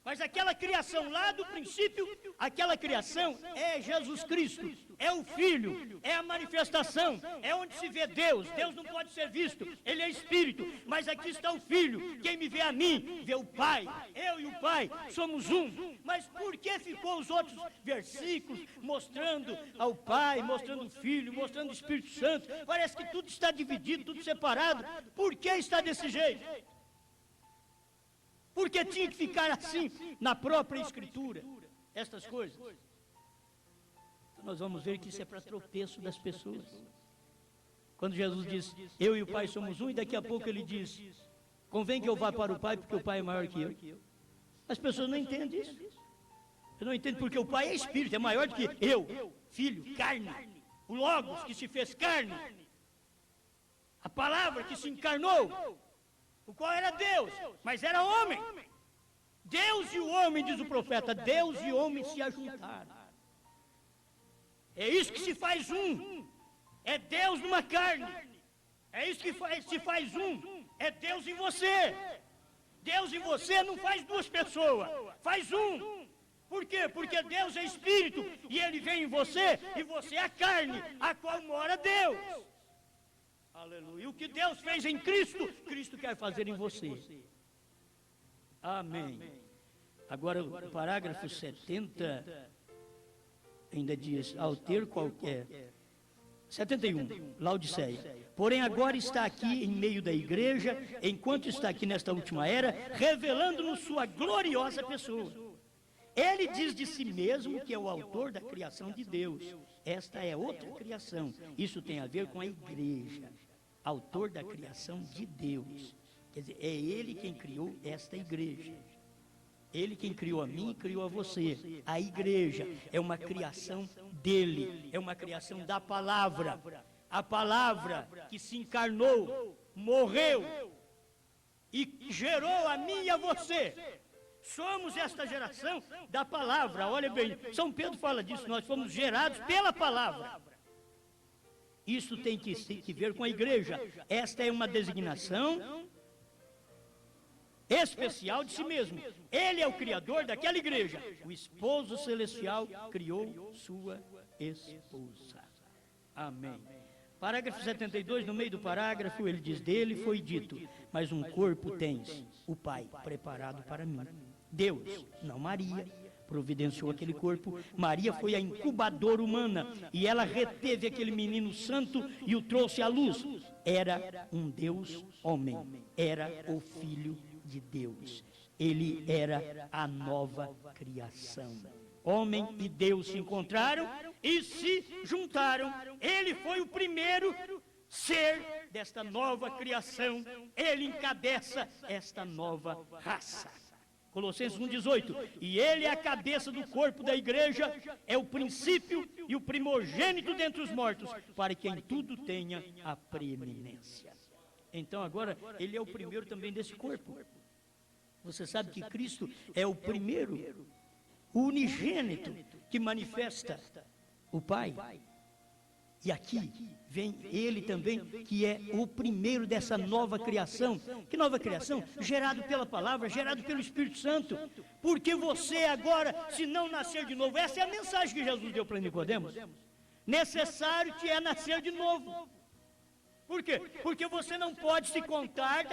Mas aquela criação lá do princípio, aquela criação é Jesus Cristo, é o Filho, é a manifestação, é onde se vê Deus. Deus não pode ser visto, Ele é Espírito, mas aqui está o Filho. Quem me vê a mim, vê o Pai. Eu e o Pai somos um. Mas por que ficou os outros versículos mostrando ao Pai, mostrando o Filho, mostrando o Espírito Santo? Parece que tudo está dividido, tudo separado. Por que está desse jeito? Porque tinha que ficar assim na própria Escritura, estas coisas. Então nós vamos ver que isso é para tropeço das pessoas. Quando Jesus diz, eu e o Pai somos um, e daqui a pouco ele diz, convém que eu vá para o Pai, porque o Pai é maior que eu. As pessoas não entendem isso. Eu não entendo porque o Pai é Espírito, é maior do que eu, Filho, carne. O Logos que se fez carne. A palavra que se encarnou, o qual era Deus, mas era homem. Deus e o homem, diz o profeta, Deus e o homem se ajuntaram. É isso que se faz um. É Deus numa carne. É isso que se faz um. É Deus em você. Deus em você não faz duas pessoas, faz um. Por quê? Porque Deus é Espírito e Ele vem em você e você é a carne, a qual mora Deus. Aleluia. E o que Deus fez em Cristo, Cristo quer fazer em você. Amém. Agora o parágrafo 70 ainda diz, ao ter qualquer... 71, Laodiceia. Porém agora está aqui em meio da igreja, enquanto está aqui nesta última era, revelando-nos sua gloriosa pessoa. Ele diz de si mesmo que é o autor da criação de Deus. Esta é outra criação. Isso tem a ver com a igreja. Autor da criação de Deus. Quer dizer, é Ele quem criou esta igreja. Ele quem criou a mim e criou a você. A igreja é uma criação dele. É uma criação da palavra. A palavra que se encarnou, morreu e gerou a mim e a você. Somos esta geração da palavra. Olha bem, São Pedro fala disso, nós fomos gerados pela palavra. Isso tem que ver com a igreja. Esta é uma designação especial de si mesmo. Ele é o criador daquela igreja. O esposo celestial criou sua esposa. Amém. Parágrafo 72, no meio do parágrafo, ele diz, dele foi dito, mas um corpo tens, o Pai, preparado para mim. Deus, não Maria, providenciou aquele corpo. Maria foi a incubadora humana e ela reteve aquele menino santo e o trouxe à luz. Era um Deus homem, era o Filho de Deus. Ele era a nova criação. Homem e Deus se encontraram e se juntaram. Ele foi o primeiro ser desta nova criação. Ele encabeça esta nova raça. Colossenses 1,18. E ele é a cabeça do corpo da igreja, é o princípio e o primogênito dentre os mortos, para que em tudo tenha a preeminência. Então agora, ele é o primeiro também desse corpo. Você sabe que Cristo é o primeiro, o unigênito que manifesta o Pai. E aqui vem ele também, que é o primeiro dessa nova criação. Que nova criação? Gerado pela palavra, gerado pelo Espírito Santo. Porque você agora, se não nascer de novo, essa é a mensagem que Jesus deu para Nicodemos. Necessário te é nascer de novo. Por quê? Porque você não pode se contar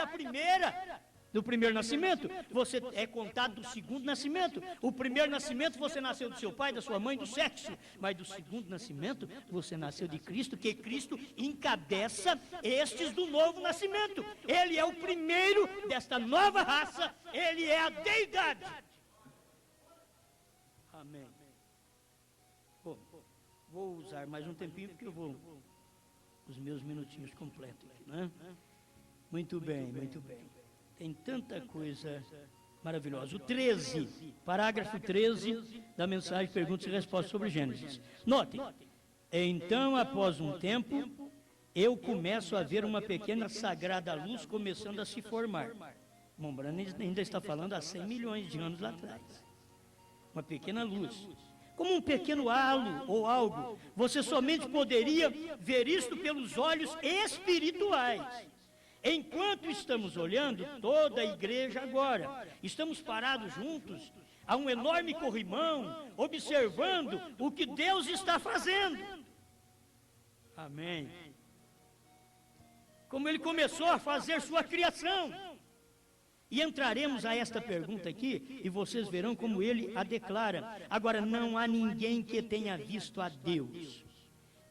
do primeiro nascimento, você é contado do segundo nascimento. O primeiro nascimento você nasceu do seu pai, da sua mãe, do sexo. Mas do segundo nascimento você nasceu de Cristo, que Cristo encabeça estes do novo nascimento. Ele é o primeiro desta nova raça, ele é a deidade. Amém. Bom, vou usar mais um tempinho porque eu vou os meus minutinhos completos, né? Muito bem, muito bem. Tem tanta coisa maravilhosa. O 13, parágrafo 13 da mensagem Perguntas e Respostas sobre Gênesis. Notem, então após um tempo, eu começo a ver uma pequena sagrada luz começando a se formar. Mombrana ainda está falando há 100 milhões de anos atrás. Uma pequena luz. Como um pequeno halo ou algo. Você somente poderia ver isto pelos olhos espirituais. Enquanto estamos olhando, toda a igreja agora, estamos parados juntos, a um enorme corrimão, observando o que Deus está fazendo. Amém. Como Ele começou a fazer sua criação. E entraremos a esta pergunta aqui, e vocês verão como Ele a declara. Agora, não há ninguém que tenha visto a Deus.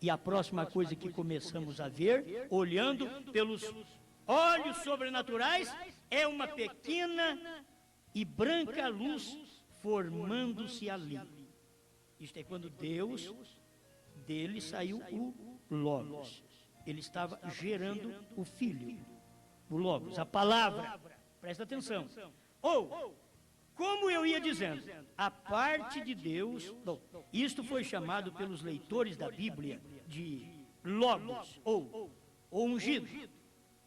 E a próxima coisa que começamos a ver, olhando pelos olhos sobrenaturais, é uma pequena e branca luz formando-se ali. Isto é quando dele saiu o Logos. Ele estava gerando o Filho, o Logos, a palavra. Presta atenção. Ou, Como eu ia dizendo, a parte de Deus, bom, isto foi chamado pelos leitores da Bíblia de Logos, ou ungido,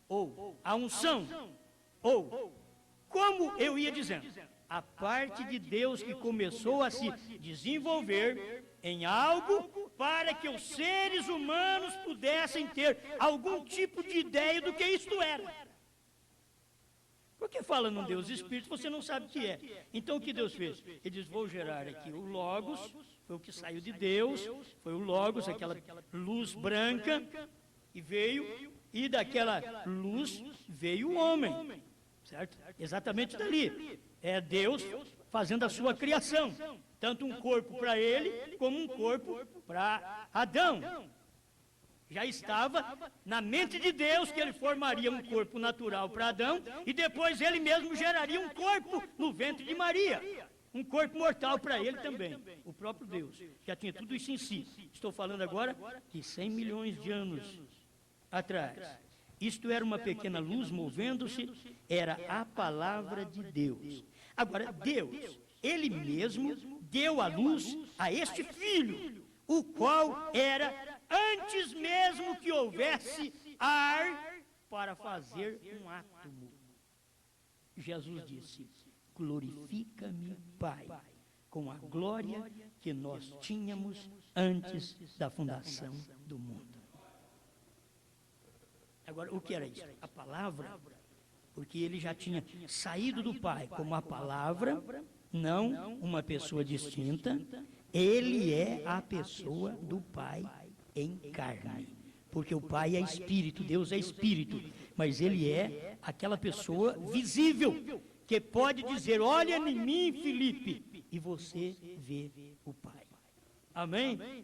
ou a unção, ou, como eu ia dizendo, a parte de Deus que começou a se desenvolver em algo para que os seres humanos pudessem ter algum tipo de ideia do que isto era. Porque fala num Deus Espírito, você não sabe o que é. Então o que Deus fez? Ele diz, vou gerar aqui o Logos, foi o que saiu de Deus, foi o Logos, aquela luz branca, e veio, e daquela luz veio o homem, certo? Exatamente dali. É Deus fazendo a sua criação, tanto um corpo para ele, como um corpo para Adão. Já estava na mente de Deus que ele formaria um corpo natural para Adão e depois ele mesmo geraria um corpo no ventre de Maria. Um corpo mortal para ele também. O próprio Deus já tinha tudo isso em si. Estou falando agora de 100 milhões de anos atrás. Isto era uma pequena luz movendo-se, era a palavra de Deus. Agora, Deus, Ele mesmo deu a luz a este Filho, o qual era antes mesmo que houvesse ar para fazer um átomo. Jesus disse, glorifica-me, Pai, com a glória que nós tínhamos antes da fundação do mundo. Agora, o que era isso? A palavra, porque ele já tinha saído do Pai como a palavra, não uma pessoa distinta, ele é a pessoa do Pai em carne, porque o Pai é Espírito, Deus é Espírito, mas Ele é aquela pessoa visível, que pode dizer, olha em mim, Felipe, e você vê o Pai. Amém?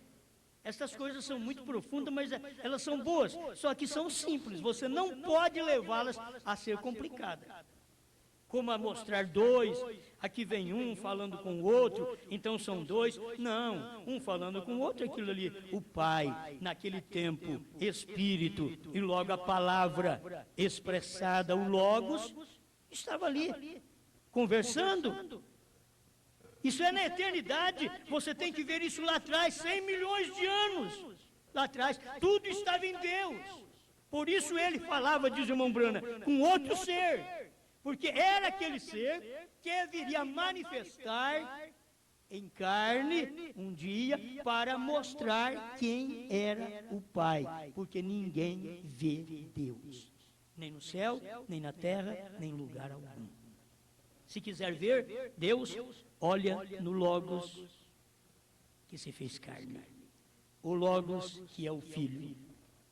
Essas coisas são muito profundas, mas elas são boas, só que são simples, você não pode levá-las a ser complicadas. Como a mostrar dois, aqui vem um falando com o outro, então são dois. Não, um falando com o outro, aquilo ali, o Pai, naquele tempo, Espírito, e logo a palavra expressada, o Logos, estava ali, conversando. Isso é na eternidade, você tem que ver isso lá atrás, 100 milhões de anos lá atrás, tudo estava em Deus. Por isso ele falava, diz o irmão Brana, com outro ser. Porque era aquele ser que viria manifestar em carne um dia para mostrar quem era o Pai. Porque ninguém vê Deus, nem no céu, nem na terra, nem em lugar algum. Se quiser ver Deus, olha no Logos que se fez carne. O Logos que é o Filho.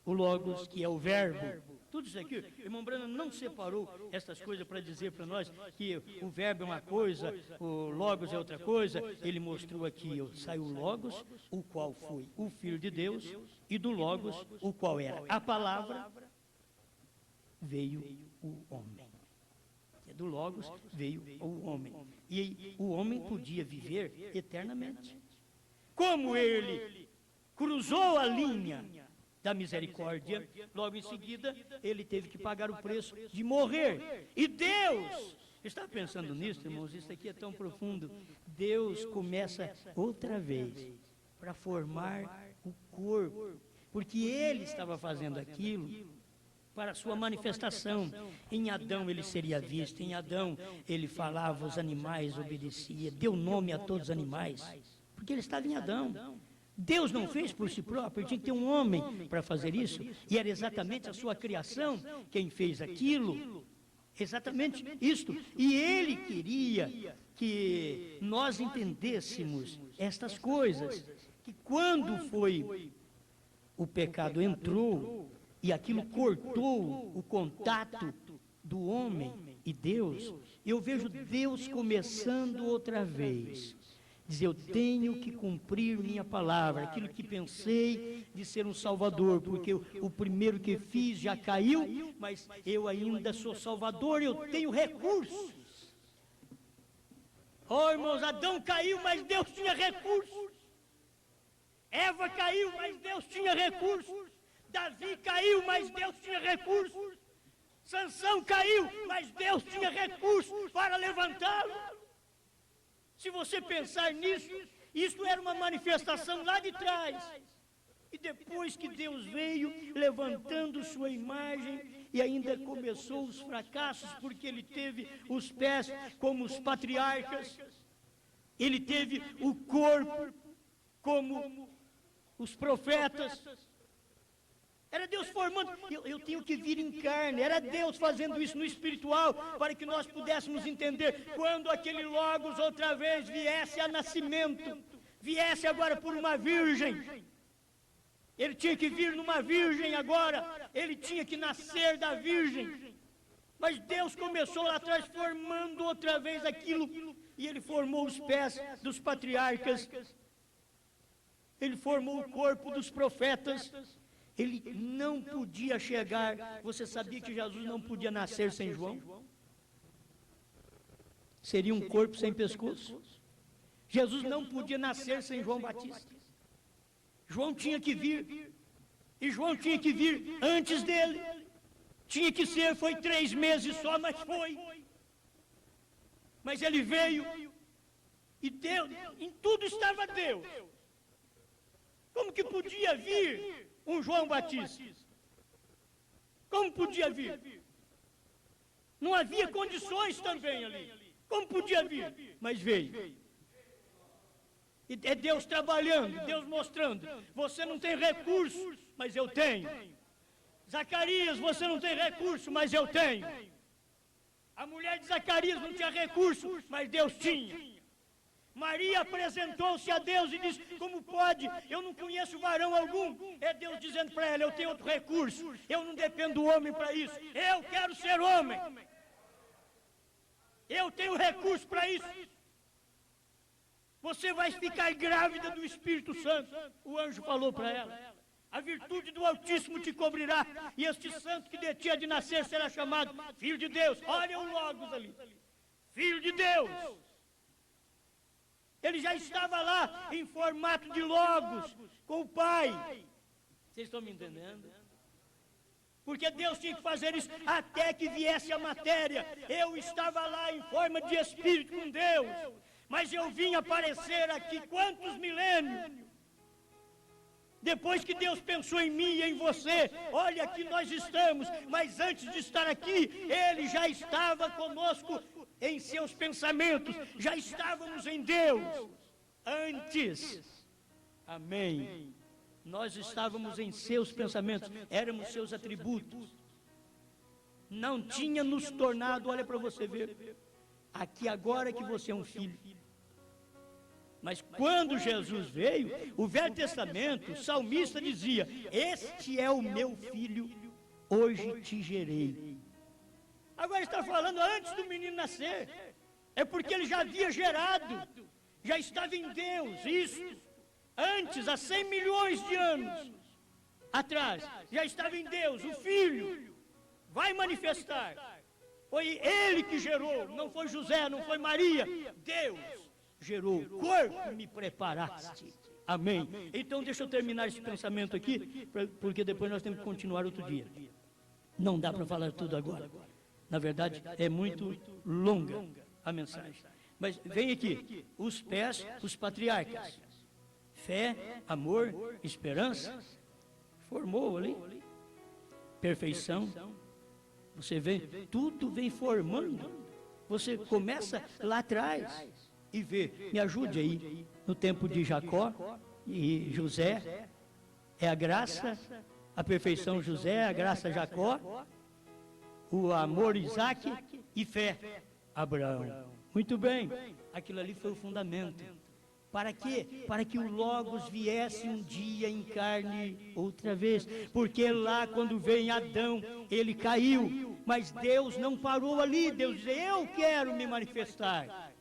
O Logos que é o Verbo. Tudo isso aqui, o irmão Brana não separou essas coisas para dizer para nós que o verbo é uma coisa, o Logos é outra coisa. Ele mostrou aqui, saiu o Logos, o qual foi o Filho de Deus, e do Logos, o qual era a palavra, veio o homem. Do Logos veio o homem. E o homem podia viver eternamente. Como ele cruzou a linha da misericórdia, logo em seguida, ele teve que pagar o preço de morrer. E Deus, está pensando nisso, irmãos? Isso aqui é tão profundo. Deus começa outra vez para formar o corpo, porque Ele estava fazendo aquilo para a sua manifestação. Em Adão ele seria visto, em Adão ele falava, os animais obedecia, deu nome a todos os animais, porque ele estava em Adão. Deus não fez por si próprio, ele tinha que ter um homem para fazer isso, e era exatamente a sua criação quem fez aquilo, exatamente isto, e ele queria que nós entendêssemos estas coisas, que quando foi o pecado entrou, e aquilo cortou o contato do homem e Deus, eu vejo Deus começando outra vez. Diz, eu tenho que cumprir minha palavra, aquilo que pensei de ser um salvador, porque o primeiro que fiz já caiu, mas eu ainda sou salvador, eu tenho recursos. Oh, irmãos, Adão caiu, mas Deus tinha recursos. Eva caiu, mas Deus tinha recursos. Davi caiu, mas Deus tinha recursos. Sansão caiu, mas Deus tinha recursos para levantá-lo. Se você pensar nisso, isso era uma manifestação lá de trás. E depois que Deus veio levantando sua imagem, e ainda começou os fracassos, porque ele teve os pés como os patriarcas, ele teve o corpo como os profetas. Era Deus formando, eu tenho que vir em carne, era Deus fazendo isso no espiritual, para que nós pudéssemos entender, quando aquele Logos outra vez viesse a nascimento, viesse agora por uma virgem, ele tinha que vir numa virgem agora, ele tinha que nascer da virgem, mas Deus começou lá atrás formando outra vez aquilo, e ele formou os pés dos patriarcas, ele formou o corpo dos profetas. Ele não podia chegar. Você sabia que Jesus não podia nascer sem João? Seria um corpo sem pescoço. Jesus não podia nascer sem João Batista. João tinha que vir. E João tinha que vir antes dele. Tinha que ser, foi 3 meses só, mas foi. Mas ele veio. E Deus, em tudo estava Deus. Como que podia vir um João Batista? Como podia vir? Não havia condições também ali. Como podia vir? Mas veio. E é Deus trabalhando, Deus mostrando. Você não tem recurso, mas eu tenho. Zacarias, você não tem recurso, mas eu tenho. A mulher de Zacarias não tinha recurso, mas Deus tinha. Maria apresentou-se a Deus e disse, como pode? Eu não conheço varão algum. É Deus dizendo para ela, eu tenho outro recurso. Eu não dependo do homem para isso. Eu quero ser homem. Eu tenho recurso para isso. Você vai ficar grávida do Espírito Santo. O anjo falou para ela. A virtude do Altíssimo te cobrirá. E este santo que de ti há de nascer será chamado Filho de Deus. Olha o Logos ali. Filho de Deus. Ele já estava lá em formato de Logos, com o Pai. Vocês estão me entendendo? Porque Deus tinha que fazer isso até que viesse a matéria. Eu estava lá em forma de Espírito com Deus. Mas eu vim aparecer aqui quantos milênios? Depois que Deus pensou em mim e em você, olha, aqui nós estamos. Mas antes de estar aqui, Ele já estava conosco em seus pensamentos, já estávamos em Deus, antes, amém, nós estávamos em seus pensamentos, éramos seus atributos, não tinha nos tornado, olha para você ver, aqui agora que você é um filho, mas quando Jesus veio, o Velho Testamento, o salmista dizia, este é o meu filho, hoje te gerei. Agora está falando antes do menino nascer. É porque ele já havia gerado. Já estava em Deus. Isso. Antes, há 100 milhões de anos atrás. Já estava em Deus. O Filho vai manifestar. Foi ele que gerou. Não foi José, não foi Maria. Deus gerou. Corpo me preparaste. Amém. Então deixa eu terminar esse pensamento aqui, porque depois nós temos que continuar outro dia. Não dá para falar tudo agora. Na verdade, é muito longa a mensagem. Mas vem aqui, os pés, os patriarcas. Fé, amor, esperança. Formou ali. Perfeição. Você vê, tudo vem formando. Você começa lá atrás e vê. Me ajude aí, no tempo de Jacó e José. É a graça, a perfeição José, a graça Jacó. O amor Isaac e fé Abraão. Muito bem, aquilo ali foi o fundamento. Para quê? Para que o Logos viesse um dia em carne outra vez. Porque lá quando vem Adão, ele caiu. Mas Deus não parou ali. Deus diz, eu quero me manifestar.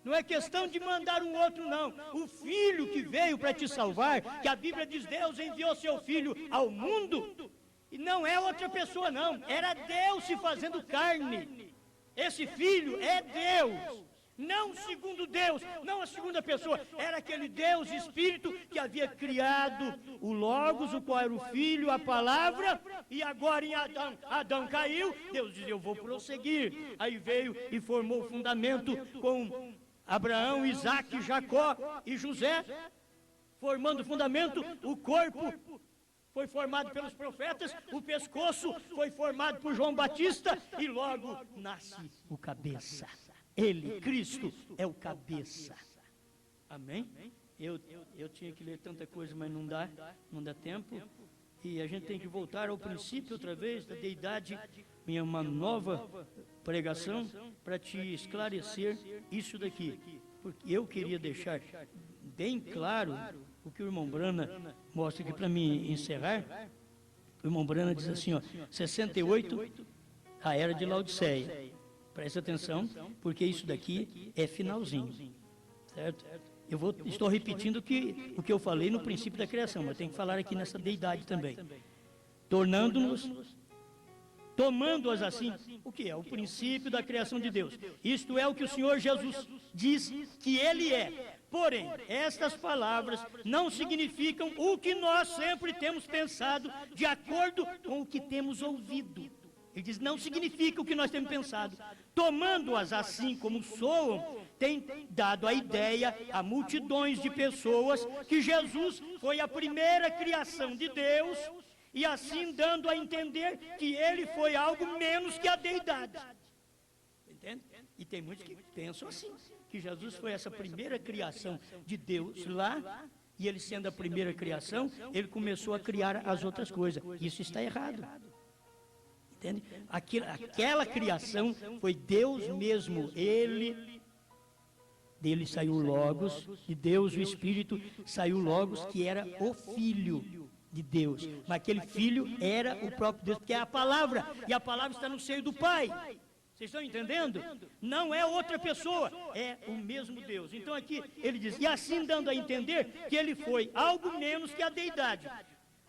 Não é questão de mandar um outro, não. O Filho que veio para te salvar, que a Bíblia diz, Deus enviou seu Filho ao mundo. E não é outra pessoa, não. Era Deus se fazendo carne. Esse Filho é Deus. Não segundo Deus, não a segunda pessoa. Era aquele Deus Espírito que havia criado o Logos, o qual era o Filho, a Palavra. E agora em Adão caiu. Deus diz, eu vou prosseguir. Aí veio e formou o fundamento com Abraão, Isaque, Jacó e José, formando o fundamento. O corpo foi formado pelos profetas, o pescoço foi formado por João Batista, e logo nasce o cabeça. Ele, Cristo, é o cabeça. Amém? Eu tinha que ler tanta coisa, mas não dá tempo. E a gente tem que voltar ao princípio outra vez da deidade, em uma nova pregação, para te esclarecer isso daqui. Porque eu queria deixar bem claro o que o irmão Brana mostra aqui para mim encerrar. O irmão Brana diz assim, ó, 68, a era de Laodiceia. Presta atenção, porque isso daqui é finalzinho, certo? Estou repetindo o que eu falei no princípio da criação, mas tenho que falar aqui nessa deidade também. Tomando-as assim, o que é? O princípio da criação de Deus. Isto é o que o Senhor Jesus diz que Ele é. Porém, estas palavras não significam o que nós sempre temos pensado, de acordo com o que temos ouvido. Ele diz, não significa o que nós temos pensado. Tomando-as assim como soam, tem dado a ideia a multidões de pessoas que Jesus foi a primeira criação de Deus, e assim dando a entender que Ele foi algo menos que a deidade. Entende? E tem muitos que pensam assim, que Jesus foi essa primeira criação de Deus lá, e Ele sendo a primeira criação, Ele começou a criar as outras coisas. Isso está errado. Entende? Aquela criação foi Deus mesmo. Dele saiu o Logos, de Deus o Espírito saiu o Logos, que era o Filho de Deus. Mas aquele Filho era o próprio Deus, porque é a palavra, e a palavra está no seio do Pai. Vocês estão entendendo? Não é outra pessoa, é o mesmo Deus. Então aqui ele diz, e assim dando a entender que Ele foi algo menos que a deidade.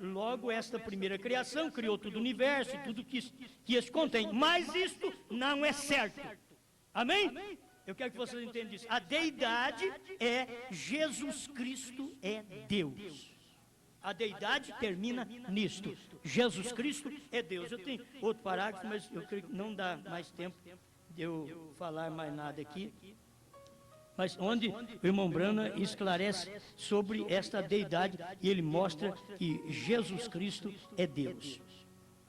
Logo, esta primeira criação criou todo o universo e tudo que isso contém. Mas isto não é certo. Amém? Eu quero que vocês entendam isso. A deidade é Jesus Cristo é Deus. A deidade termina nisto. Jesus Cristo é Deus. Eu tenho outro parágrafo, mas eu creio que não dá mais tempo de eu falar mais nada aqui. Mas onde o irmão Brana esclarece sobre esta deidade, e ele mostra que Jesus Cristo é Deus.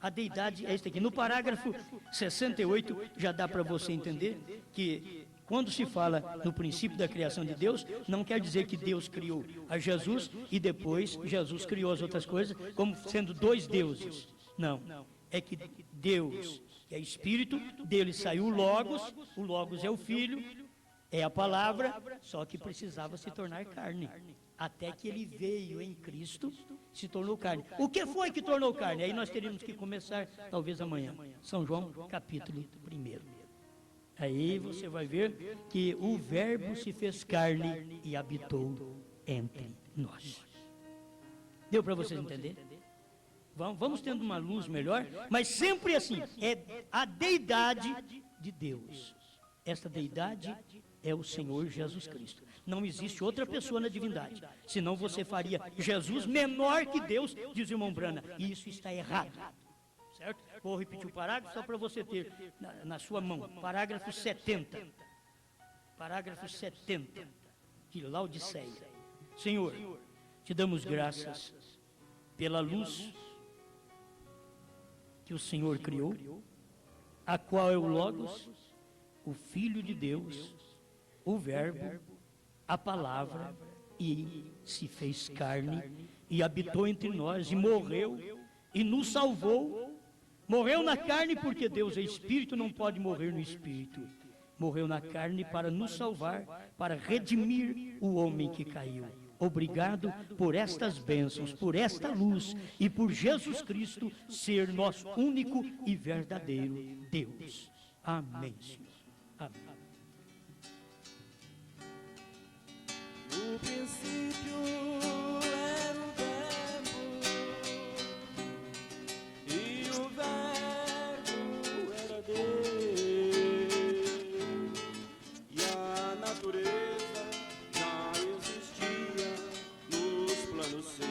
A deidade é isso aqui. No parágrafo 68, já dá para você entender que quando se fala no princípio da criação de Deus, não quer dizer que Deus criou a Jesus e depois Jesus criou as outras coisas, como sendo dois deuses. Não. É que Deus, que é Espírito, dele saiu o Logos é o Filho, é a palavra, só que precisava se tornar carne. Até que Ele veio em Cristo, se tornou carne. O que foi que tornou carne? Aí nós teríamos que começar, talvez amanhã. São João, capítulo 1. Aí você vai ver que o Verbo se fez carne e habitou entre nós. Deu para vocês entenderem? Vamos tendo uma luz melhor, mas sempre assim, é a deidade de Deus. Esta deidade é o Senhor Jesus Cristo. Não existe outra pessoa na divindade. Senão você faria Jesus menor que Deus, diz o irmão Brana. E isso está errado. Certo? Vou repetir o parágrafo só para você ter na sua mão. Parágrafo 70. Parágrafo 70 de Laodiceia. Senhor, te damos graças pela luz que o Senhor criou, a qual é o Logos, o Filho de Deus, o Verbo, a Palavra, e se fez carne, e habitou entre nós, e morreu, e nos salvou. Morreu na carne porque Deus é Espírito, não pode morrer no Espírito. Morreu na carne para nos salvar, para redimir o homem que caiu. Obrigado por estas bênçãos, por esta luz, e por Jesus Cristo ser nosso único e verdadeiro Deus. Amém, Senhor. Amém. No princípio era o Verbo, e o Verbo era Deus, e a natureza já existia nos planos seus,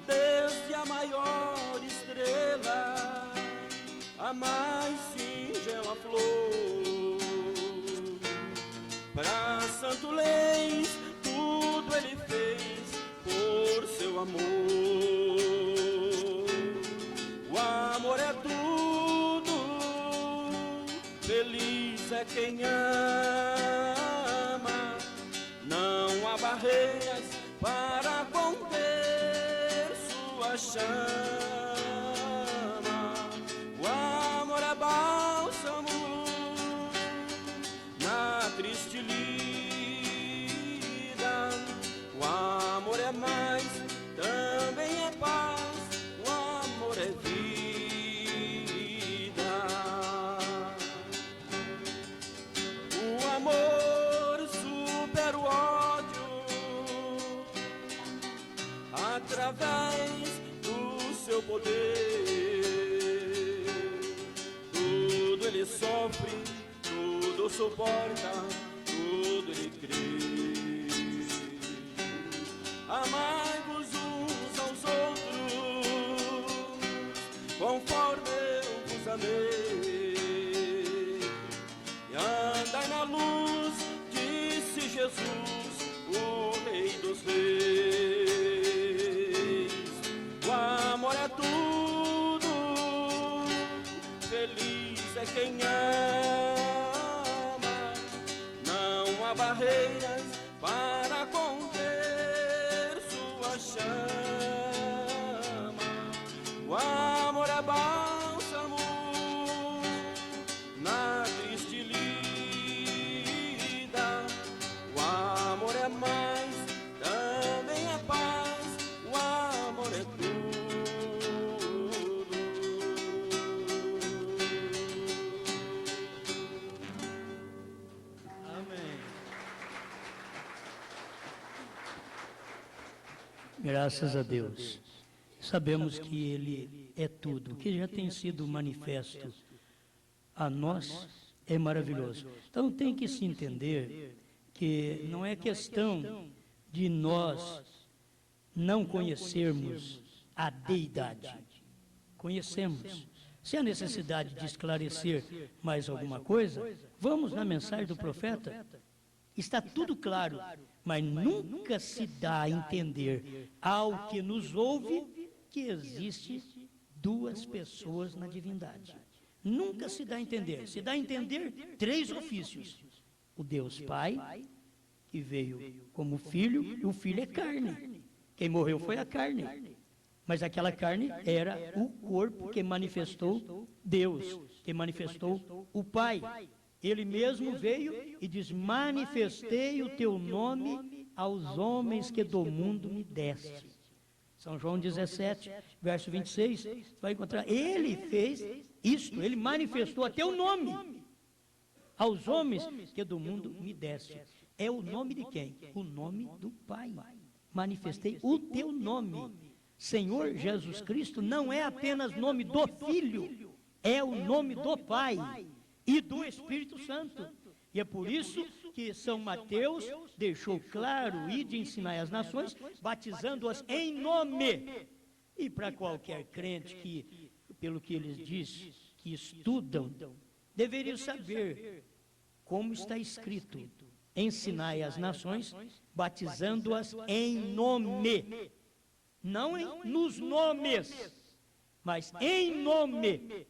desde a maior estrela, a mais singela flor, quem ama. Não há barreiras para conter sua chama. O amor é bálsamo na triste lida. O amor é mais, também é paz. O amor é vida. O amor supera o ódio através do seu poder. Tudo ele sofre, tudo suporta, tudo ele crê. Amai-vos uns aos outros, conforme eu vos amei. E andai na luz, disse Jesus, o Rei dos Reis. O amor é tudo, feliz é quem ama. Não há barreiras para conter sua chama. O amor é bálsamo na triste lida. O amor é mais, também é paz. O amor é tudo. Amém. Graças a Deus. Sabemos que Ele é tudo, que já tem sido manifesto a nós, é maravilhoso. Então tem que se entender que não é questão de nós não conhecermos a deidade. Conhecemos. Se há necessidade de esclarecer mais alguma coisa, vamos na mensagem do profeta. Está tudo claro, mas nunca se dá a entender ao que nos ouve que existe duas pessoas na divindade. Nunca se dá a entender. Se dá a entender três ofícios. O Deus Pai, que veio como filho, e o filho é carne. Quem morreu foi a carne. Mas aquela carne era o corpo que manifestou Deus, que manifestou o Pai. Ele mesmo veio e diz: manifestei o teu nome aos homens que do mundo me deste. São João 17, verso 26, vai encontrar. Ele fez isto, ele manifestou até o nome aos homens que do mundo me deste. É o nome de quem? O nome do Pai. Manifestei o teu nome. Senhor Jesus Cristo não é apenas nome do Filho, é o nome do Pai e do Espírito Santo. E é por isso que São Mateus deixou claro: ide ensinar as nações, batizando-as em nome. E para qualquer crente que, pelo que eles dizem, que estudam, deveriam saber como está escrito: ensinai as nações, batizando-as em nome. Não nos nomes, mas em nome.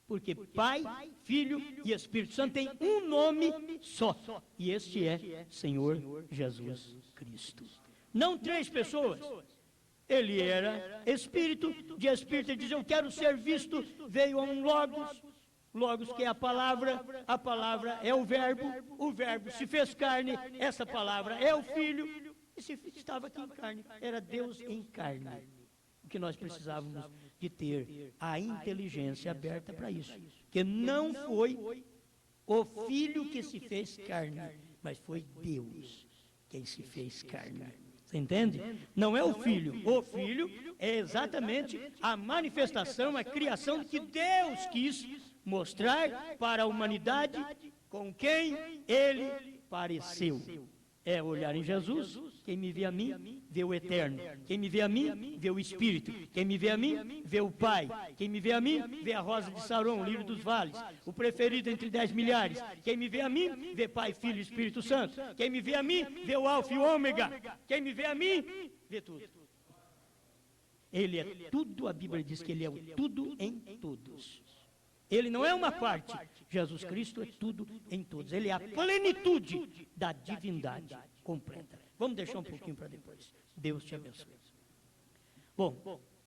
Porque Pai, Filho e Espírito Santo têm um nome só. E este é Senhor Jesus Cristo. Não três pessoas. Ele era Espírito, de Espírito ele diz: eu quero ser visto. Veio a um Logos, Logos que é a palavra é o Verbo se fez carne, essa palavra é o Filho, e se estava aqui em carne, era Deus em carne. O que nós precisávamos de ter a inteligência aberta para isso, que não foi o Filho que se fez carne, mas foi Deus quem se fez carne. Você entende? Não é o Filho é exatamente a manifestação, a criação que Deus quis mostrar para a humanidade com quem Ele pareceu. É olhar em Jesus. Quem me vê a mim, vê o Eterno. Quem me vê a mim, vê o Espírito. Quem me vê a mim, vê o Pai. Quem me vê a mim, vê a rosa de Saron, o lírio dos vales, o preferido entre 10 milhares. Quem me vê a mim, vê Pai, Filho e Espírito Santo. Quem me vê a mim, vê o Alfa e o Ômega. Quem me vê a mim, vê tudo. Ele é tudo, a Bíblia diz que Ele é o tudo em todos. Ele não é uma parte, Jesus Cristo é tudo em todos. Ele é a plenitude da divindade completa. Vamos deixar um pouquinho para depois. Deus te abençoe. Bom,